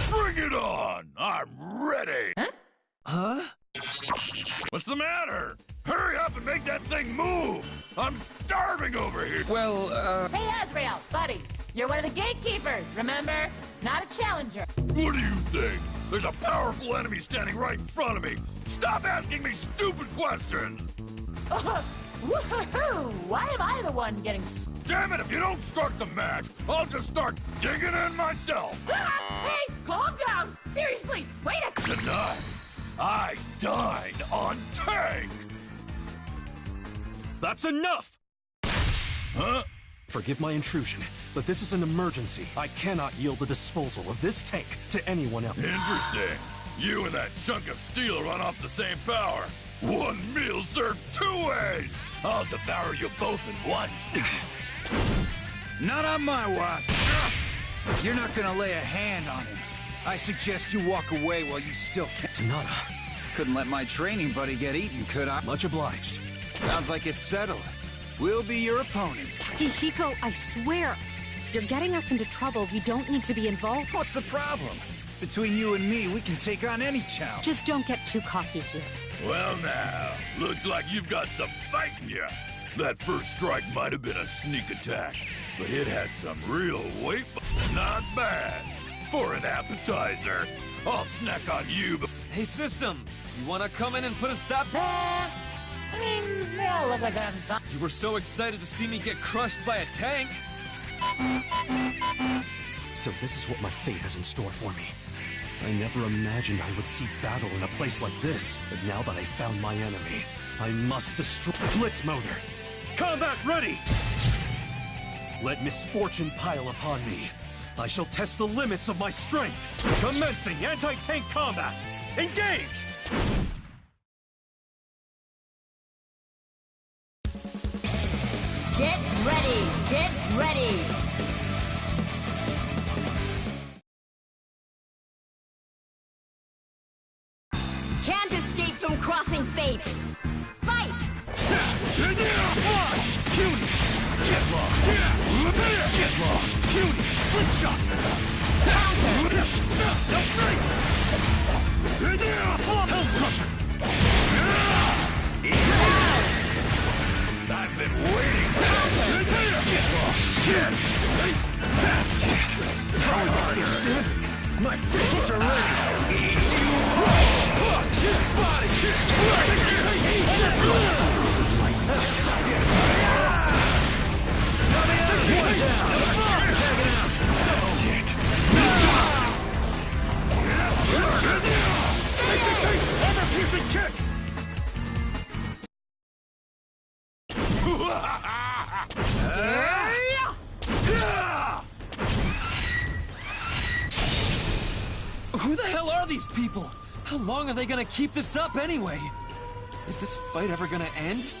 Bring it on! I'm ready! Huh? What's the matter? Hurry up and make that thing move! I'm starving over here! Well, Hey, Azrael, buddy. You're one of the gatekeepers, remember? Not a challenger. What do you think? There's a powerful enemy standing right in front of me! Stop asking me stupid questions! Woohoo! Why am I the one getting... Damn it, if you don't start the match, I'll just start digging in myself! Hey, calm down! Seriously, wait a... Tonight, I dine on Tank! That's enough! Huh? Forgive my intrusion, but this is an emergency. I cannot yield the disposal of this tank to anyone else. Interesting. You and that chunk of steel run off the same power. One meal served two ways. I'll devour you both at once. Not on my watch. You're not gonna lay a hand on him. I suggest you walk away while you still can. Sonata. Couldn't let my training buddy get eaten, could I? Much obliged. Sounds like it's settled. We'll be your opponents. Hiko, I swear, if you're getting us into trouble, we don't need to be involved. What's the problem? Between you and me, we can take on any challenge. Just don't get too cocky here. Well now, looks like you've got some fight in you. That first strike might have been a sneak attack, but it had some real weight. Not bad. For an appetizer. I'll snack on you, but... Hey, System, you wanna come in and put a stop? I mean, they all look like they're having fun. You were so excited to see me get crushed by a tank. So this is what my fate has in store for me. I never imagined I would see battle in a place like this, but now that I found my enemy, I must destroy... Blitz motor! Combat ready! Let misfortune pile upon me. I shall test the limits of my strength. Commencing anti-tank combat! Engage! Get ready! Get ready! Can't escape from crossing fate! Fight! Get lost! Get lost! Blitz shot! Counter! Hell crusher! How are you still standing? My fists are ready. Eat you, rush! Body! One down! Tagging out! That's it! Ever-piercing kick! Who the hell are these people? How long are they gonna keep this up anyway? Is this fight ever gonna end?